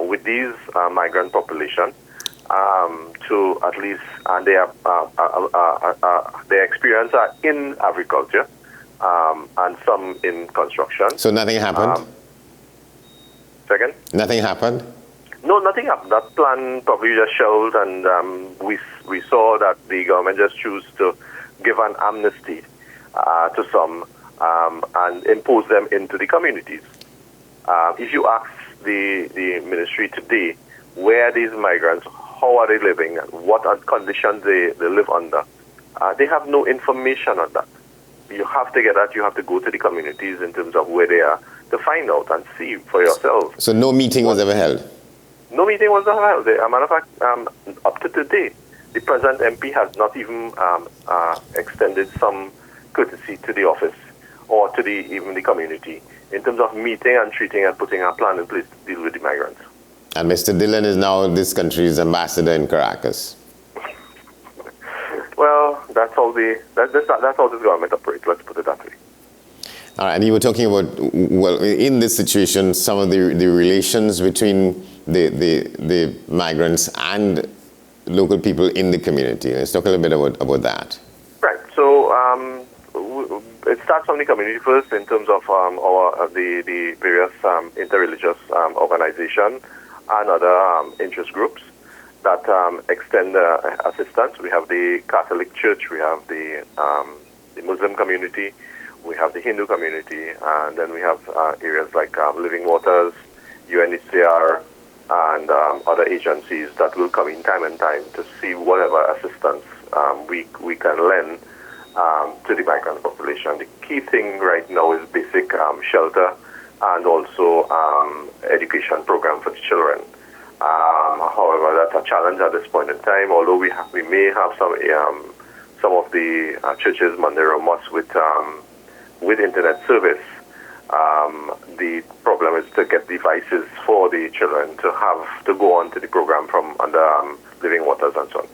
with these migrant population to at least, and their experience are in agriculture and some in construction. So nothing happened? Second? Nothing happened? No, nothing happened. That plan probably just shelved, and we saw that the government just chose to give an amnesty to some and impose them into the communities. If you ask the ministry today, where these migrants, how are they living, and what conditions they live under, they have no information on that. You have to get that. You have to go to the communities in terms of where they are to find out and see for yourself. So no meeting was ever held? No meeting was ever held. As a matter of fact, up to today, the present MP has not even extended some courtesy to the office or to even the community in terms of meeting and treating and putting a plan in place to deal with the migrants. And Mr. Dillon is now this country's ambassador in Caracas. Well, that's how this government operates, let's put it that way. All right, and you were talking about, well, in this situation, some of the relations between the migrants and local people in the community. Let's talk a little bit about that. Right. So it starts from the community first in terms of the various interreligious organizations and other interest groups that extend assistance. We have the Catholic Church, we have the Muslim community, we have the Hindu community, and then we have areas like Living Waters, UNHCR, and other agencies that will come in time and time to see whatever assistance we can lend to the migrant population. The key thing right now is basic shelter and also education program for the children. However, that's a challenge at this point in time. Although we may have some of the churches, Mandira mosques with internet service. The problem is to get devices for the children to have to go on to the program from under Living Waters and so on.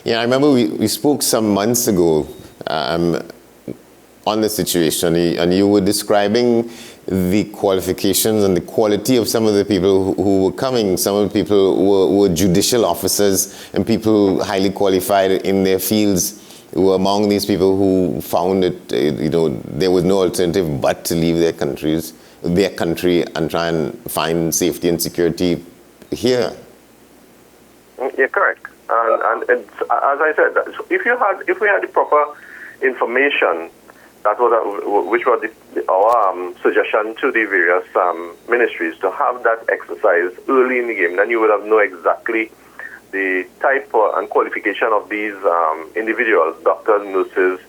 Yeah, I remember we spoke some months ago on the situation, and you were describing the qualifications and the quality of some of the people who were coming. Some of the people were judicial officers and people highly qualified in their fields were among these people who found it, there was no alternative but to leave their country and try and find safety and security here. Yeah, correct. And as I said, if we had the proper information, which was our suggestion to the various ministries to have that exercise early in the game, then you would have known exactly the type and qualification of these individuals, doctors, nurses,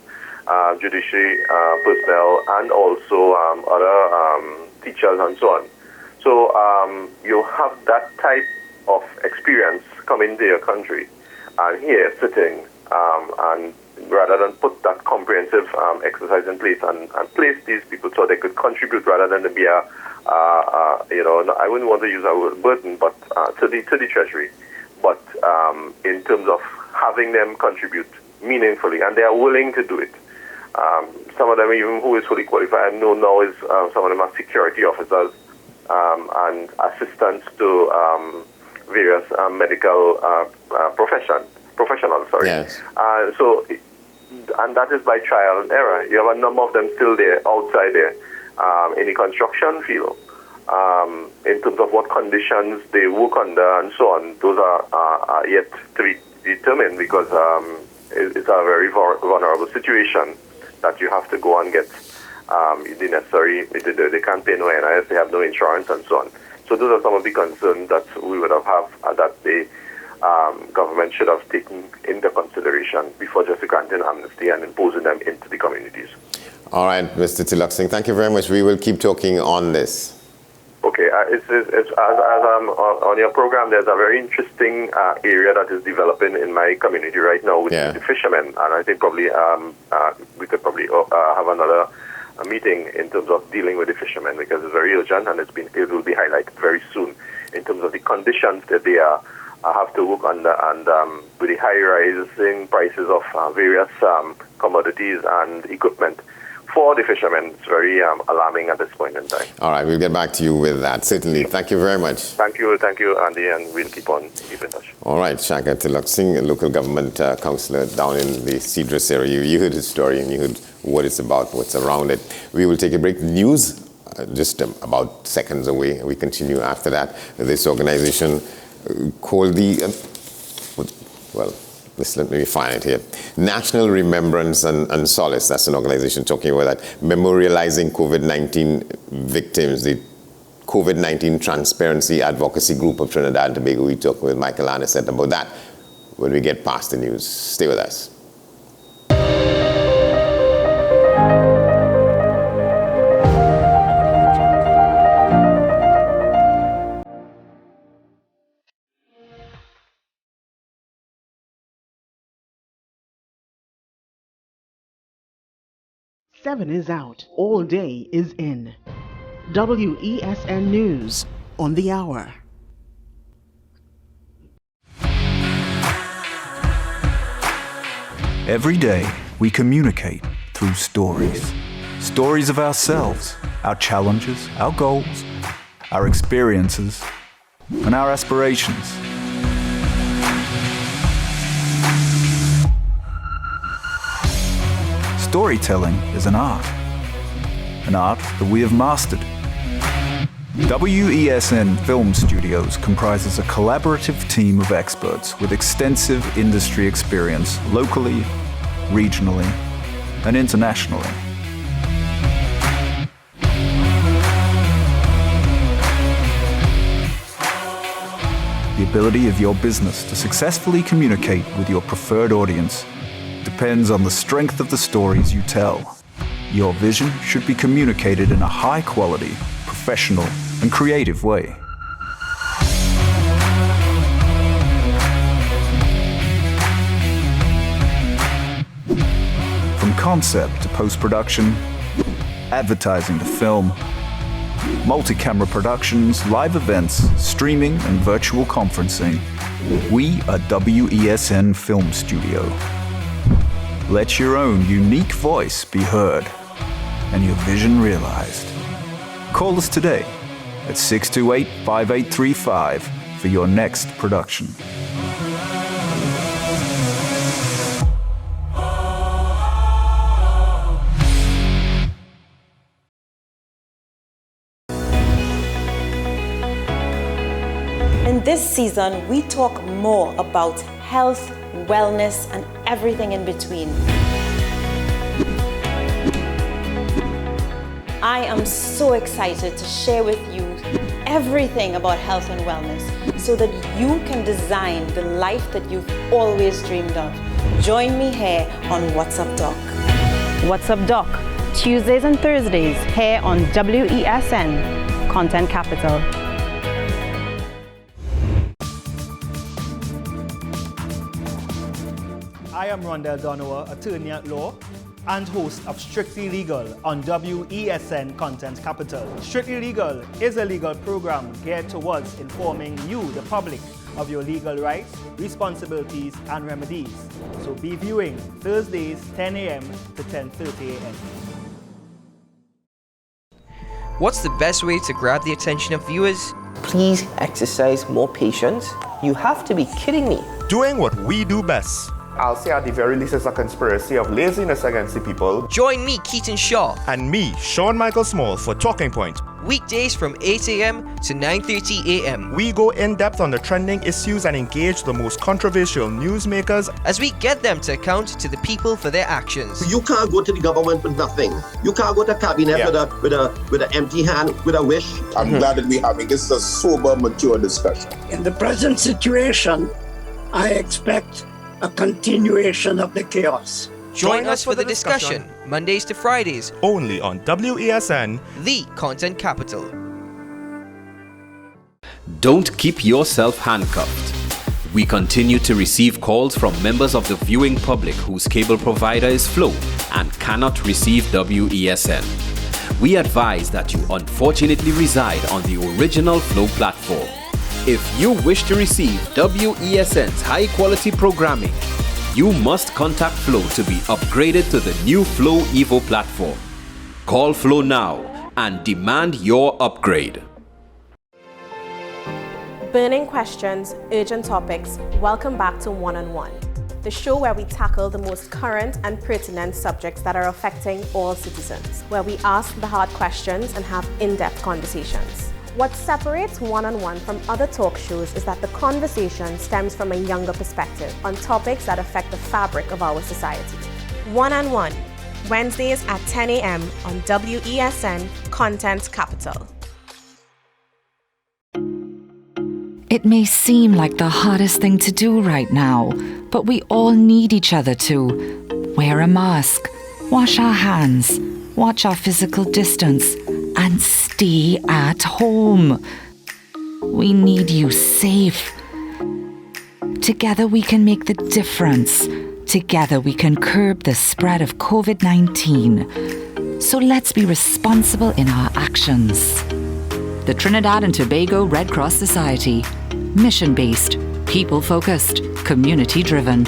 judiciary personnel, and also other teachers and so on. So you have that type of experience come into your country and here sitting and rather than put that comprehensive exercise in place and place these people so they could contribute rather than to be I wouldn't want to use that word burden, but to the treasury. But in terms of having them contribute meaningfully, and they are willing to do it. Some of them, even who is fully qualified, I know now is some of them are security officers and assistants to various medical professionals. Sorry. Yes. And that is by trial and error. You have a number of them still there, outside there, in the construction field. In terms of what conditions they work under and so on, those are yet to be determined because it's a very vulnerable situation that you have to go and get the necessary, they can't pay no NIS, they have no insurance and so on. So those are some of the concerns that we would have that the government should have taken into consideration before just granting amnesty and imposing them into the communities. All right, Mr. Tilak Singh, thank you very much. We will keep talking on this. Okay, as on your program, there's a very interesting area that is developing in my community right now with the fishermen, and I think probably we could probably have another meeting in terms of dealing with the fishermen because it's very urgent and it will be highlighted very soon in terms of the conditions that they have to work under and with the high rising prices of various commodities and equipment. For the fishermen, it's very alarming at this point in time. All right, we'll get back to you with that, certainly. Thank you very much. Thank you, Andy, and we'll keep in touch. All right, Shaka Tilak Singh, a local government councillor down in the Cedros area. You heard his story and you heard what it's about, what's around it. We will take a break. News, just about seconds away. We continue after that. This organization called let me find it here. National Remembrance and Solace. That's an organization talking about that. Memorializing COVID-19 victims. The COVID-19 Transparency Advocacy Group of Trinidad and Tobago. We talk with Michael Anderson about that when we get past the news. Stay with us. Seven is out. All day is in. WESN News on the hour. Every day, we communicate through stories. Stories of ourselves, our challenges, our goals, our experiences, and our aspirations. storytelling is an art that we have mastered. WESN Film Studios comprises a collaborative team of experts with extensive industry experience locally, regionally, and internationally. The ability of your business to successfully communicate with your preferred audience depends on the strength of the stories you tell. Your vision should be communicated in a high-quality, professional, and creative way. From concept to post-production, advertising to film, multi-camera productions, live events, streaming, and virtual conferencing, we are WESN Film Studio. Let your own unique voice be heard and your vision realized. Call us today at 628-5835 for your next production. In this season, we talk more about health, wellness, and everything in between. I am so excited to share with you everything about health and wellness so that you can design the life that you've always dreamed of. Join me here on What's Up Doc. What's Up Doc? Tuesdays and Thursdays here on WESN, Content Capital. I am Rondell Donowa, attorney at law and host of Strictly Legal on WESN Content Capital. Strictly Legal is a legal program geared towards informing you, the public, of your legal rights, responsibilities, and remedies. So be viewing Thursdays 10 a.m. to 10:30 a.m. What's the best way to grab the attention of viewers? Please exercise more patience. You have to be kidding me. Doing what we do best. I'll say at the very least it's a conspiracy of laziness against the people. Join me, Keaton Shaw. And me, Sean Michael Small, for Talking Point. Weekdays from 8 a.m. to 9:30 a.m. We go in depth on the trending issues and engage the most controversial newsmakers as we get them to account to the people for their actions. You can't go to the government with nothing. You can't go to cabinet with an empty hand, with a wish. I'm glad that we're having this is a sober, mature discussion. In the present situation, I expect a continuation of the chaos. Join us for the discussion, Mondays to Fridays, only on WESN, the Content Capital. Don't keep yourself handcuffed. We continue to receive calls from members of the viewing public whose cable provider is Flow and cannot receive WESN. We advise that you unfortunately reside on the original Flow platform. If you wish to receive WESN's high-quality programming, you must contact Flow to be upgraded to the new Flow Evo platform. Call Flow now and demand your upgrade. Burning questions, urgent topics. Welcome back to One on One, the show where we tackle the most current and pertinent subjects that are affecting all citizens, where we ask the hard questions and have in-depth conversations. What separates One on One from other talk shows is that the conversation stems from a younger perspective on topics that affect the fabric of our society. One on One, Wednesdays at 10 a.m. on WESN Content Capital. It may seem like the hardest thing to do right now, but we all need each other to wear a mask, wash our hands, watch our physical distance, and stay at home. We need you safe. Together we can make the difference. Together we can curb the spread of COVID-19. So let's be responsible in our actions. The Trinidad and Tobago Red Cross Society. Mission-based, people-focused, community-driven.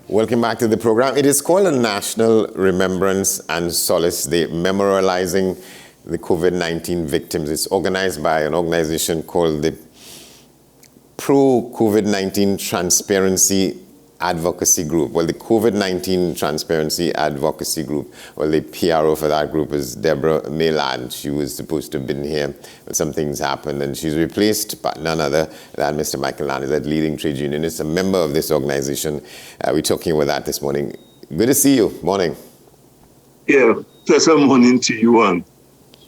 Welcome back to the program. It is called a National Remembrance and Solace Day, memorializing the COVID-19 victims. It's organized by an organization called the Pro-COVID-19 Transparency Advocacy Group. Well, the COVID-19 Transparency Advocacy Group, well, the PRO for that group is Deborah Maylard. She was supposed to have been here, but some things happened, and she's replaced by none other than Mr. Michael Landis, that leading trade unionist, a member of this organization. We're talking about that this morning. Good to see you. Morning. Yeah, pleasant morning to you, and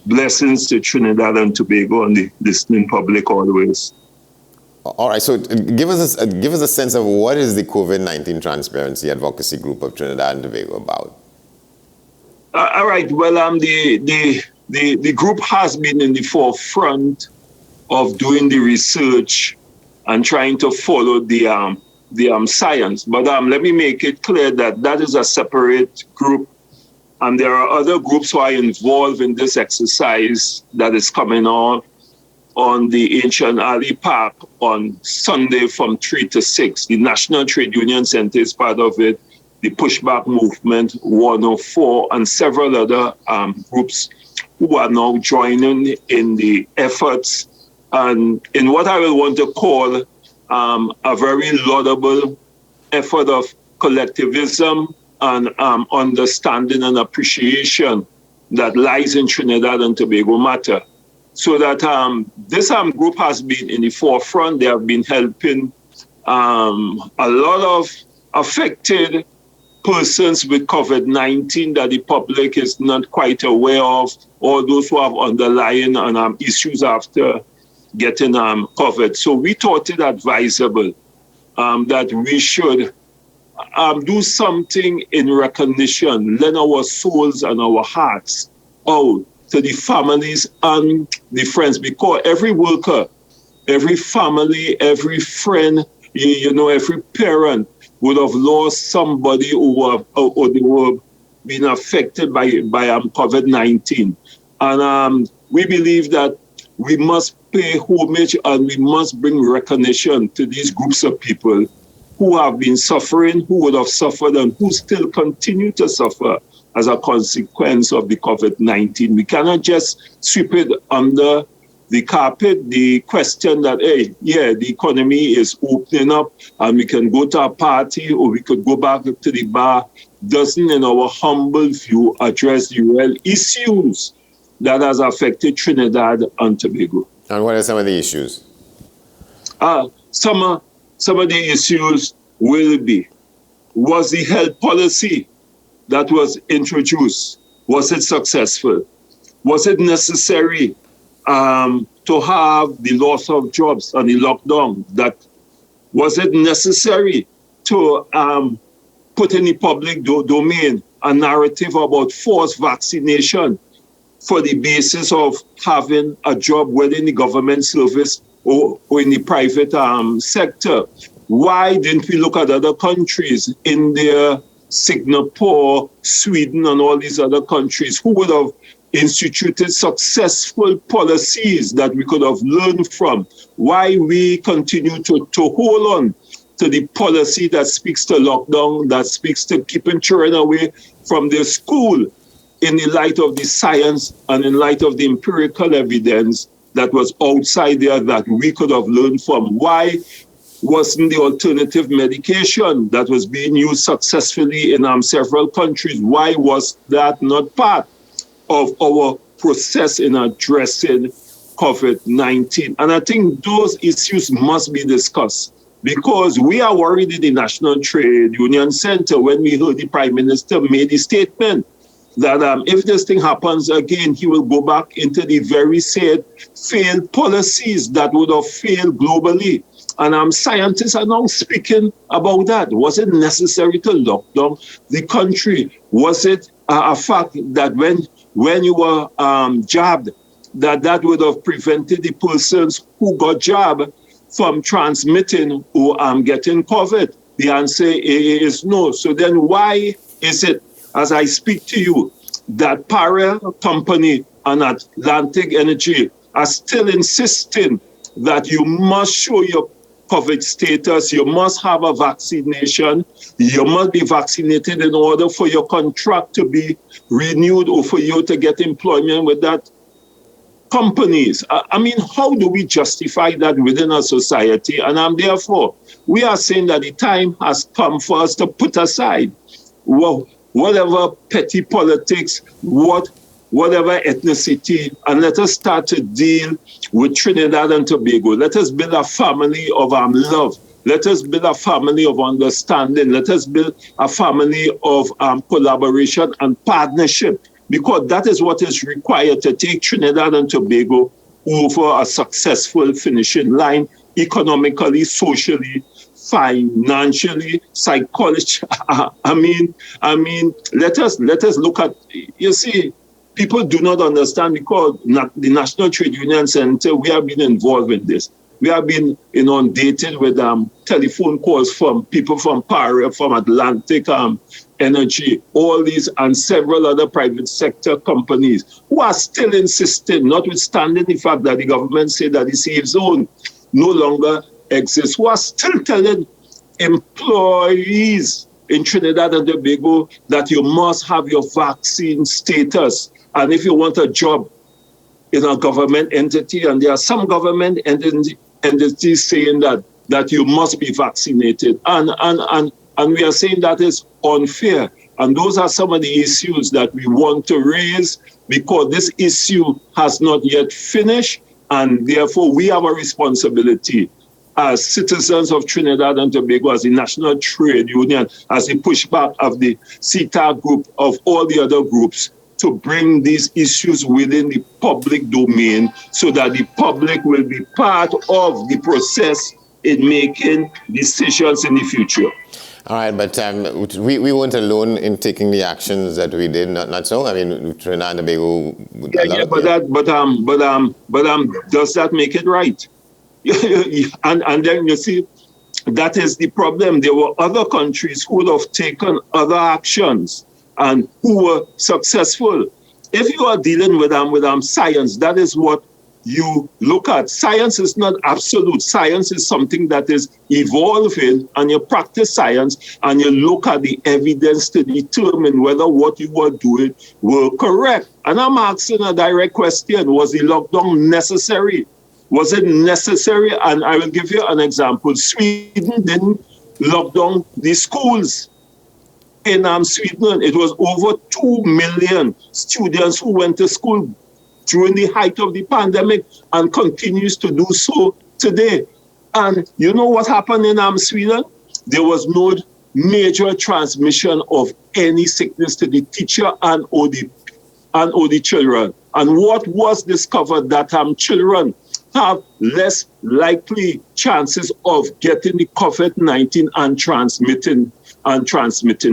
blessings to Trinidad and Tobago and the listening public always. All right, so give us a sense of what is the COVID-19 Transparency Advocacy Group of Trinidad and Tobago about? All right, well, the group has been in the forefront of doing the research and trying to follow the science. But let me make it clear that is a separate group, and there are other groups who are involved in this exercise that is coming on the Ancient Alley Park on Sunday from 3 to 6. The National Trade Union Center is part of it, the Pushback Movement 104, and several other groups who are now joining in the efforts and in what I will want to call a very laudable effort of collectivism and understanding and appreciation that lies in Trinidad and Tobago matter. So that this group has been in the forefront. They have been helping a lot of affected persons with COVID-19 that the public is not quite aware of, or those who have underlying issues after getting COVID. So we thought it advisable that we should do something in recognition, lend our souls and our hearts out to the families and the friends, because every worker, every family, every friend, every parent would have lost somebody who were being affected by COVID-19. And we believe that we must pay homage and we must bring recognition to these groups of people who have been suffering, who would have suffered, and who still continue to suffer as a consequence of the COVID-19. We cannot just sweep it under the carpet. The question that, the economy is opening up and we can go to a party or we could go back to the bar, doesn't, in our humble view, address the real issues that has affected Trinidad and Tobago. And what are some of the issues? Some of the issues will be, was the health policy that was introduced, was it successful? Was it necessary to have the loss of jobs and the lockdown? Was it necessary to put in the public domain a narrative about forced vaccination for the basis of having a job, whether in the government service or in the private sector? Why didn't we look at other countries, India, Singapore, Sweden, and all these other countries who would have instituted successful policies that we could have learned from? Why we continue to hold on to the policy that speaks to lockdown, that speaks to keeping children away from their school, in the light of the science and in light of the empirical evidence that was outside there that we could have learned from? Why wasn't the alternative medication that was being used successfully in several countries, why was that not part of our process in addressing COVID-19? And I think those issues must be discussed, because we are worried in the National Trade Union Center when we heard the Prime Minister made the statement that if this thing happens again, he will go back into the very said failed policies that would have failed globally. And scientists are now speaking about that. Was it necessary to lock down the country? Was it a fact that when you were jabbed, that would have prevented the persons who got jabbed from transmitting or getting COVID? The answer is no. So then why is it, as I speak to you, that Para Company and Atlantic Energy are still insisting that you must show your COVID status, you must have a vaccination, you must be vaccinated in order for your contract to be renewed or for you to get employment with that companies. I mean, how do we justify that within a society? And therefore, we are saying that the time has come for us to put aside whatever petty politics, whatever ethnicity, and let us start to deal with Trinidad and Tobago. Let us build a family of love. Let us build a family of understanding. Let us build a family of collaboration and partnership, because that is what is required to take Trinidad and Tobago over a successful finishing line, economically, socially, financially, psychologically. I mean, let us look at, you see, people do not understand, because the National Trade Union Center, we have been involved with this. We have been inundated with telephone calls from people from Paria, from Atlantic Energy, all these and several other private sector companies who are still insisting, notwithstanding the fact that the government said that the safe zone no longer exists, who are still telling employees in Trinidad and Tobago that you must have your vaccine status. And if you want a job in a government entity, and there are some government entities saying that you must be vaccinated. And we are saying that is unfair. And those are some of the issues that we want to raise, because this issue has not yet finished. And therefore, we have a responsibility as citizens of Trinidad and Tobago, as the National Trade Union, as the pushback of the CETA group, of all the other groups, to bring these issues within the public domain so that the public will be part of the process in making decisions in the future. All right, but we weren't alone in taking the actions that we did. Not so. I mean, Trinidad and Tobago. But does that make it right? and then you see, that is the problem. There were other countries who would have taken other actions and who were successful. If you are dealing with science, that is what you look at. Science is not absolute. Science is something that is evolving, and you practice science and you look at the evidence to determine whether what you were doing were correct. And I'm asking a direct question: was the lockdown necessary? Was it necessary? And I will give you an example. Sweden didn't lock down the schools. In Sweden, it was over 2 million students who went to school during the height of the pandemic and continues to do so today. And you know what happened in Sweden? There was no major transmission of any sickness to the teacher and or the children. And what was discovered that children have less likely chances of getting the COVID-19 and transmitting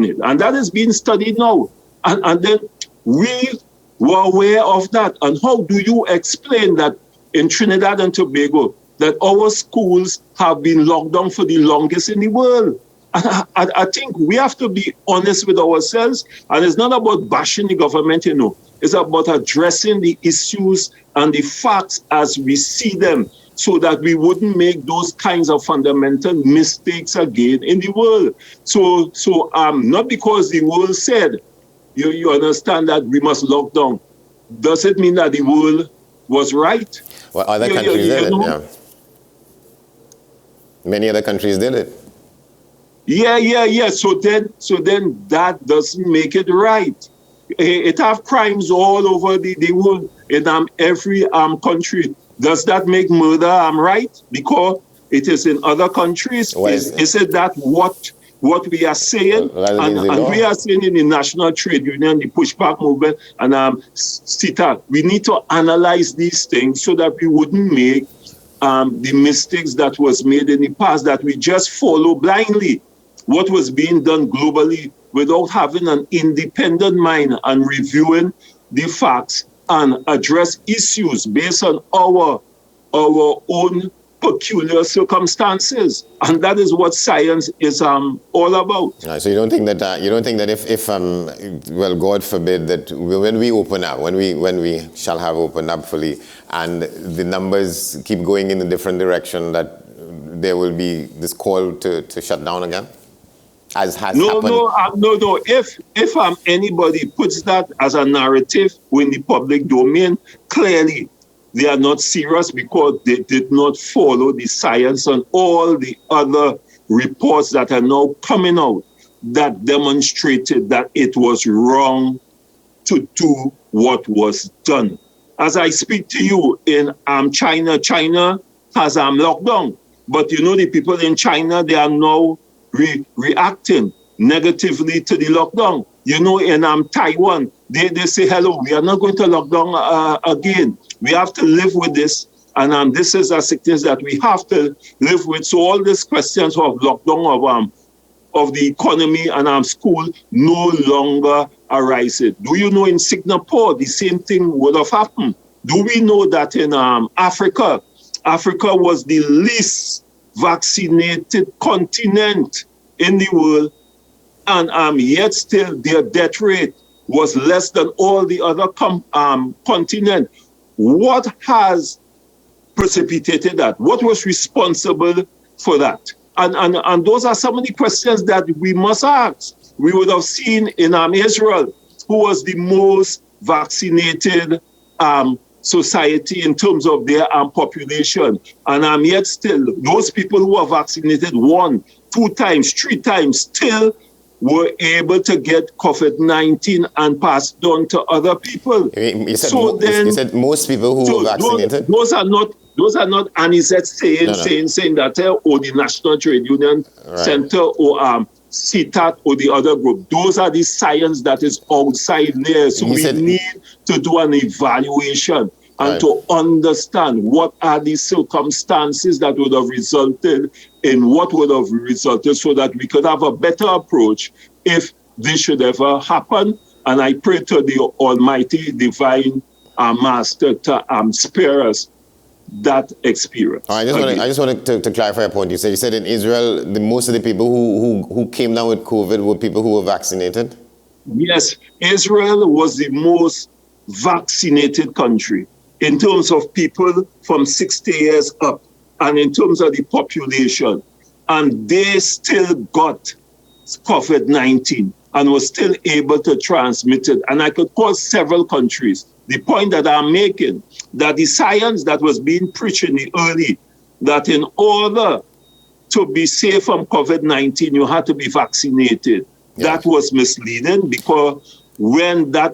it. And that is being studied now. And then we were aware of that. And how do you explain that in Trinidad and Tobago, that our schools have been locked down for the longest in the world? And I think we have to be honest with ourselves. And it's not about bashing the government, It's about addressing the issues and the facts as we see them, so that we wouldn't make those kinds of fundamental mistakes again in the world. So not because the world said, you understand that we must lock down, does it mean that the world was right? Well, other countries did it, yeah. Many other countries did it. Yeah. So then that doesn't make it right. It have crimes all over the world in every country. Does that make murder right? Because it is in other countries. Is it that what we are saying? And we are saying in the National Trade Union, the pushback movement, and CETA, we need to analyze these things so that we wouldn't make the mistakes that was made in the past, that we just follow blindly what was being done globally without having an independent mind and reviewing the facts and address issues based on our own peculiar circumstances. And that is what science is all about. So you don't think that if well, God forbid that when we open up, when we shall have opened up fully, and the numbers keep going in a different direction, that there will be this call to shut down again? As has happened. No. If anybody puts that as a narrative in the public domain, clearly they are not serious because they did not follow the science and all the other reports that are now coming out that demonstrated that it was wrong to do what was done. As I speak to you in China has lockdown. But the people in China, they are now reacting negatively to the lockdown. In Taiwan, they say, hello, we are not going to lock down again. We have to live with this. And this is a sickness that we have to live with. So all these questions of lockdown of the economy and school no longer arises. Do you know in Singapore, the same thing would have happened? Do we know that in Africa was the least vaccinated continent in the world, and yet still their death rate was less than all the other continents? What has precipitated that? What was responsible for that? And those are some of the questions that we must ask. We would have seen in Israel, who was the most vaccinated society in terms of their population. And yet still, those people who are vaccinated 1, 2 times, 3 times, still were able to get COVID-19 and pass it on to other people. You said most people who were vaccinated? Those are not Anisette saying that, or the National Trade Union Center, or CTAT, or the other group. Those are the science that is outside there. So we need to do an evaluation and to understand what are the circumstances that would have resulted in what would have resulted, so that we could have a better approach if this should ever happen. And I pray to the Almighty Divine Master to spare us that experience. I just wanted to clarify a point. You said in Israel, most of the people who came down with COVID were people who were vaccinated? Yes, Israel was the most vaccinated country in terms of people from 60 years up and in terms of the population. And they still got COVID-19 and was still able to transmit it. And I could call several countries. The point that I'm making, that the science that was being preached in the early, that in order to be safe from COVID-19, you had to be vaccinated. Yes. That was misleading, because when that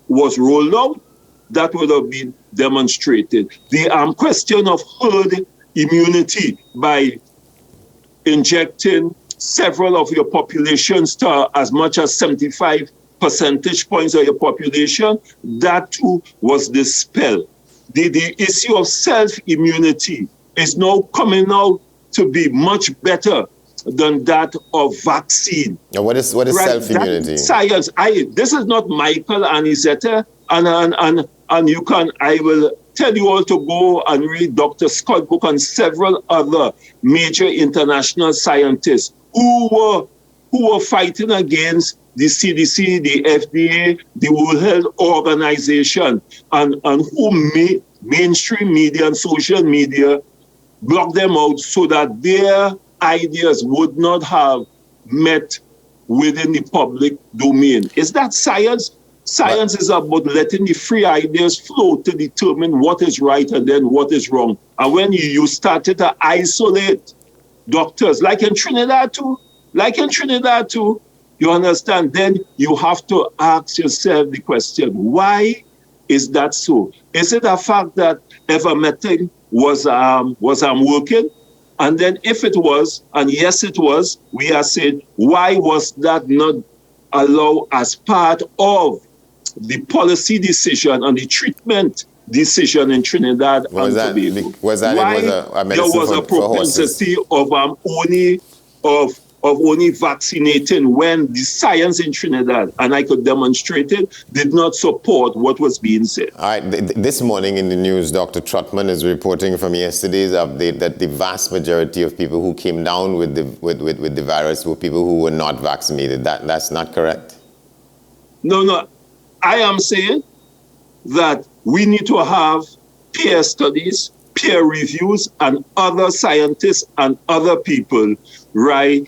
was rolled out, that would have been demonstrated. The question of herd immunity by injecting several of your populations to as much as 75 percentage points of your population, that too was dispelled. The issue of self-immunity is now coming out to be much better than that of vaccine. Now, what is self-immunity? Science. This is not Michael Anisette, and you can. I will tell you all to go and read Dr. Scott's book and several other major international scientists who were fighting against the CDC, the FDA, the World Health Organization, and who mainstream media and social media blocked them out so that their ideas would not have met within the public domain. Is that science? Science is about letting the free ideas flow to determine what is right and then what is wrong. And when you started to isolate doctors, like in Trinidad too, you understand, then you have to ask yourself the question, why is that so? Is it a fact that ivermectin was working? And then if it was, and yes it was, we are saying, why was that not allowed as part of the policy decision and the treatment decision in Trinidad and Tobago? Why there was a propensity of only vaccinating when the science in Trinidad, and I could demonstrate it, did not support what was being said. All right. This morning in the news, Dr. Trotman is reporting from yesterday's update that the vast majority of people who came down with the virus were people who were not vaccinated. That's not correct? No. I am saying that we need to have peer studies, peer reviews, and other scientists and other people, right,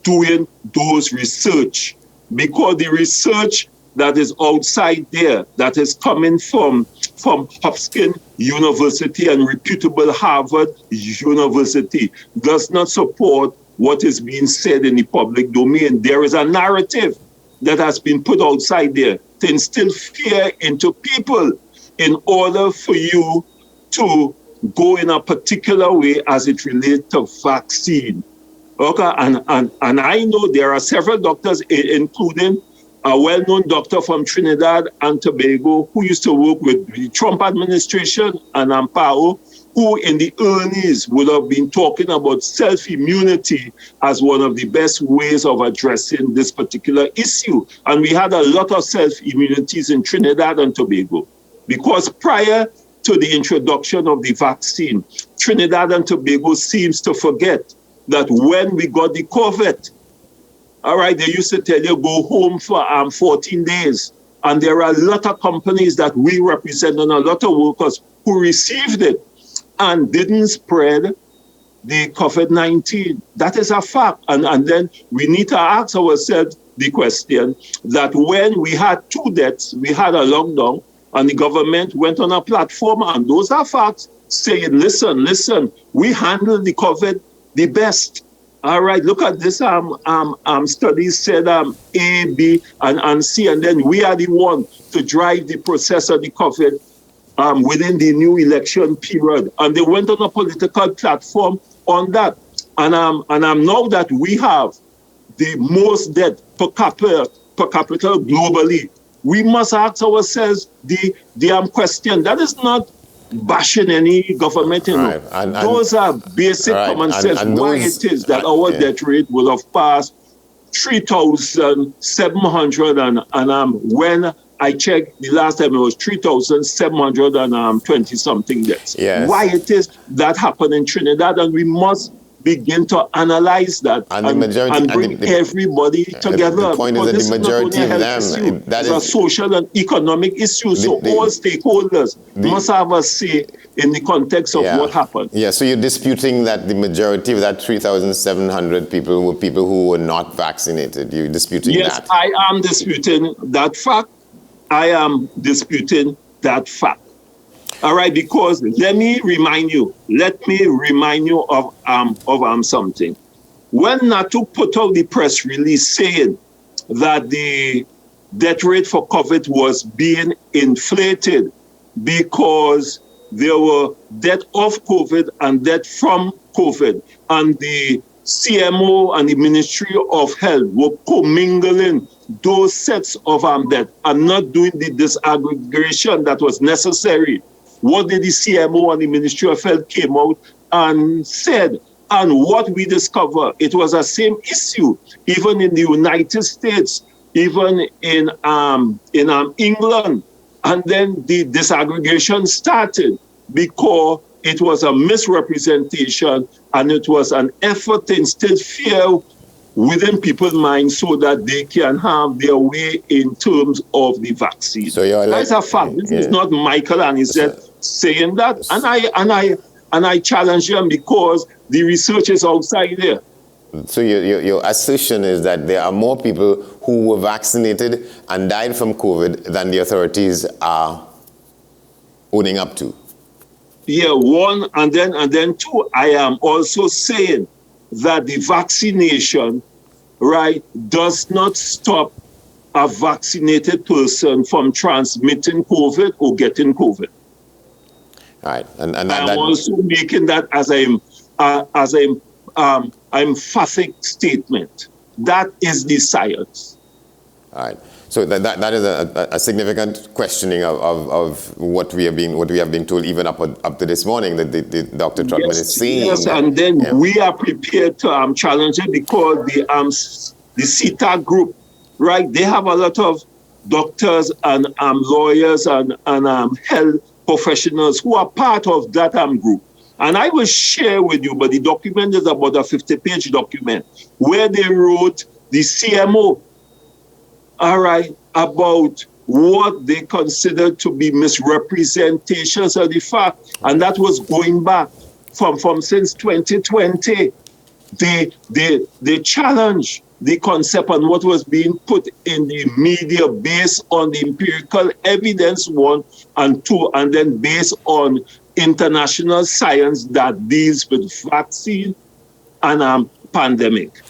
doing those research, because the research that is outside there, that is coming from from Hopkins University and reputable Harvard University does not support what is being said in the public domain. There is a narrative that has been put outside there to instill fear into people in order for you to go in a particular way as it relates to vaccine. Okay, and I know there are several doctors, including a well-known doctor from Trinidad and Tobago who used to work with the Trump administration and AMPAO, who in the earlies would have been talking about self-immunity as one of the best ways of addressing this particular issue. And we had a lot of self-immunities in Trinidad and Tobago because prior to the introduction of the vaccine, Trinidad and Tobago seems to forget that when we got the COVID, all right, they used to tell you go home for 14 days. And there are a lot of companies that we represent and a lot of workers who received it and didn't spread the COVID-19. That is a fact. And then we need to ask ourselves the question that when we had 2 deaths, we had a lockdown, and the government went on a platform, and those are facts, saying, listen, we handled the COVID the best. All right, look at this. Studies said A, B, and C, and then we are the one to drive the process of the COVID within the new election period. And they went on a political platform on that. And now that we have the most death per capita globally, we must ask ourselves the question. That is not bashing any government, you know. Right. Those are basic common sense. Why it is that our death rate will have passed 3,700 and when I checked the last time it was 3,720 something deaths. Yes. Why it is that happened in Trinidad, and we must begin to analyze that and bring everybody together. The point is that the majority of them, it's a social and economic issue. So all stakeholders must have a say in the context of what happened. Yeah, so you're disputing that the majority of that 3,700 people were people who were not vaccinated. You're disputing that? Yes, I am disputing that fact. I am disputing that fact. All right, because let me remind you of something. When NATU put out the press release saying that the death rate for COVID was being inflated because there were death of COVID and death from COVID, and the CMO and the Ministry of Health were commingling those sets of death and not doing the disaggregation that was necessary. What did the CMO and the Ministry of Health came out and said? And what we discovered, it was the same issue, even in the United States, even in England. And then the disaggregation started because it was a misrepresentation and it was an effort to instill fear within people's minds so that they can have their way in terms of the vaccine. So that's a fact. This is not Michael and he said saying that, and I challenge him because the research is outside there. So your assertion is that there are more people who were vaccinated and died from COVID than the authorities are owning up to. Yeah, one, and then two, I am also saying that the vaccination, right, does not stop a vaccinated person from transmitting COVID or getting COVID. Right, and I'm also making that as an emphatic statement. That is the science. All right. So that is a significant questioning of what we have been told even up to this morning that the Dr. Trotman is saying. Yes, and then we are prepared to challenge it because the CETA group, right? They have a lot of doctors and lawyers and health professionals who are part of that group. And I will share with you, but the document is about a 50-page document where they wrote the CMO, all right, about what they considered to be misrepresentations of the fact. And that was going back from since 2020. they challenge the concept and what was being put in the media based on the empirical evidence, one, and two, and then based on international science that deals with vaccine and pandemic.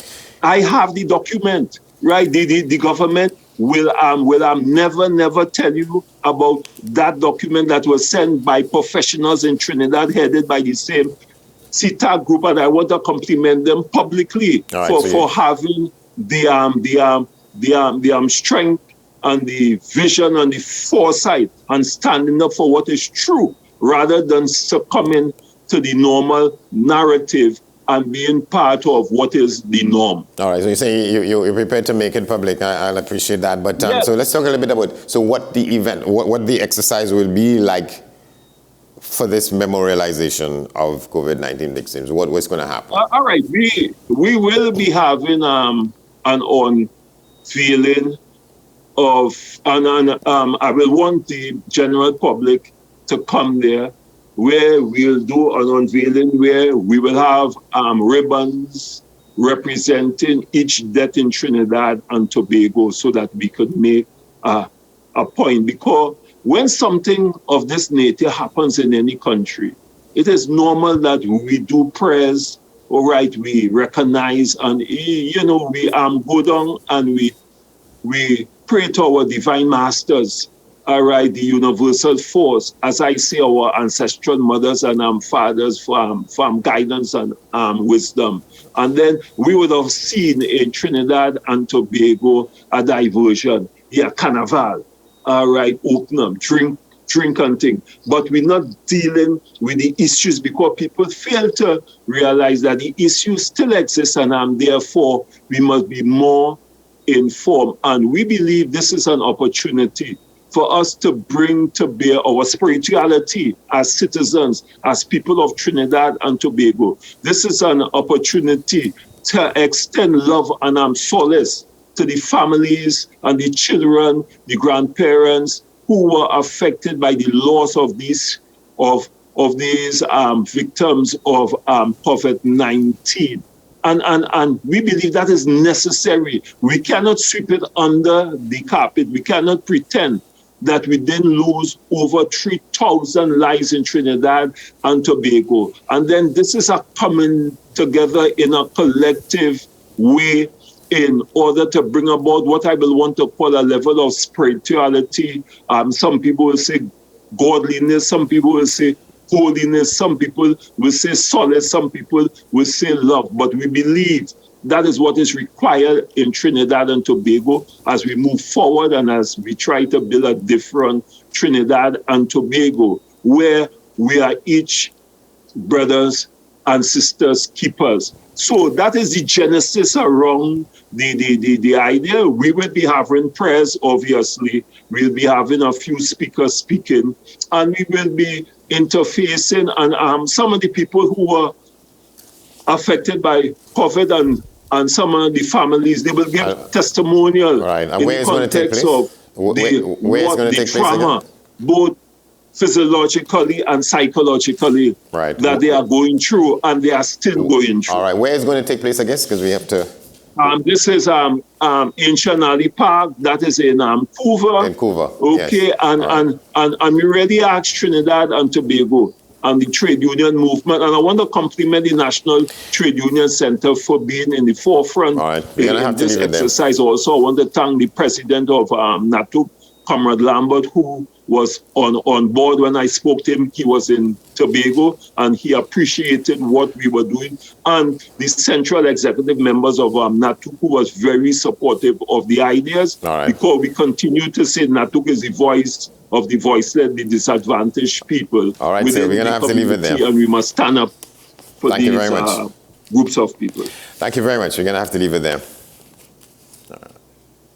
I have the document, right? The government will never tell you about that document that was sent by professionals in Trinidad, headed by the same CITA group, and I want to compliment them publicly for having the strength and the vision and the foresight and standing up for what is true, rather than succumbing to the normal narrative and being part of what is the norm. All right, so you say you're prepared to make it public. I'll appreciate that. But so let's talk a little bit about what the event, what the exercise will be like for this memorialization of COVID-19 victims. What's going to happen? All right, we will be having an unveiling of, I will want the general public to come there, where we'll do an unveiling where we will have ribbons representing each death in Trinidad and Tobago, so that we could make a point. Because when something of this nature happens in any country, it is normal that we do prayers, all right, we recognize and, we go down and we pray to our divine masters, all right, the universal force, as I say, our ancestral mothers and fathers for guidance and wisdom. And then we would have seen in Trinidad and Tobago a diversion, carnival, all right, open up, drink and thing. But we're not dealing with the issues because people fail to realize that the issues still exist, and therefore we must be more informed. And we believe this is an opportunity for us to bring to bear our spirituality as citizens, as people of Trinidad and Tobago. This is an opportunity to extend love and solace to the families and the children, the grandparents who were affected by the loss of these victims of COVID-19. And we believe that is necessary. We cannot sweep it under the carpet. We cannot pretend that we didn't lose over 3,000 lives in Trinidad and Tobago. And then this is a coming together in a collective way in order to bring about what I will want to call a level of spirituality. Some people will say godliness, some people will say holiness, some people will say solace, some people will say love. But we believe that is what is required in Trinidad and Tobago as we move forward and as we try to build a different Trinidad and Tobago, where we are each brothers and sisters keepers. So that is the genesis around the idea. We will be having prayers, obviously. We'll be having a few speakers speaking, and we will be interfacing. And some of the people who were affected by COVID and some of the families, they will give testimonial in the context of the trauma, both physiologically and psychologically, that they are going through, and they are still going through. All right, where is going to take place, I guess, because we have to... This is in Shanali Park, that is in Couva. In Couva, okay, yes. And we already asked Trinidad and Tobago and the trade union movement, and I want to compliment the National Trade Union Center for being in the forefront in this exercise. Also, I want to thank the president of NATUC, Comrade Lambert, who was on board when I spoke to him. He was in Tobago, and he appreciated what we were doing. And the central executive members of NATUC, who was very supportive of the ideas, because we continue to say NATUC is the voice of the voiceless, the disadvantaged people. All right, so we're going to have to leave it there. And we must stand up for these groups of people. Thank you very much. We're going to have to leave it there.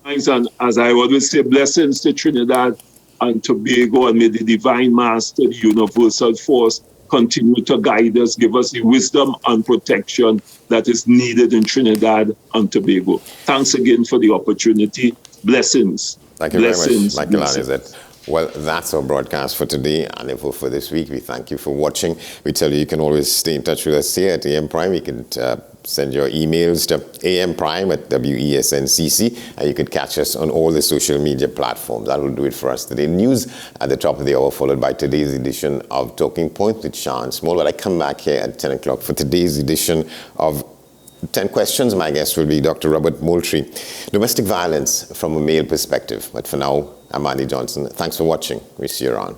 Thanks, and as I always say, blessings to Trinidad and Tobago, and may the divine master, the universal force, continue to guide us, give us the wisdom and protection that is needed in Trinidad and Tobago. Thanks again for the opportunity. Blessings. Thank you very much, Michael Anizet. Well, that's our broadcast for today and info for this week. We thank you for watching. We tell you can always stay in touch with us here at AM Prime. You can send your emails to amprime@wesncc, and you could catch us on all the social media platforms. That will do it for us today. News at the top of the hour, followed by today's edition of Talking Point with Sean Small. But I come back here at 10 o'clock for today's edition of 10 Questions. My guest will be Dr. Robert Moultrie. Domestic violence from a male perspective. But for now, I'm Andy Johnson. Thanks for watching. We'll see you around.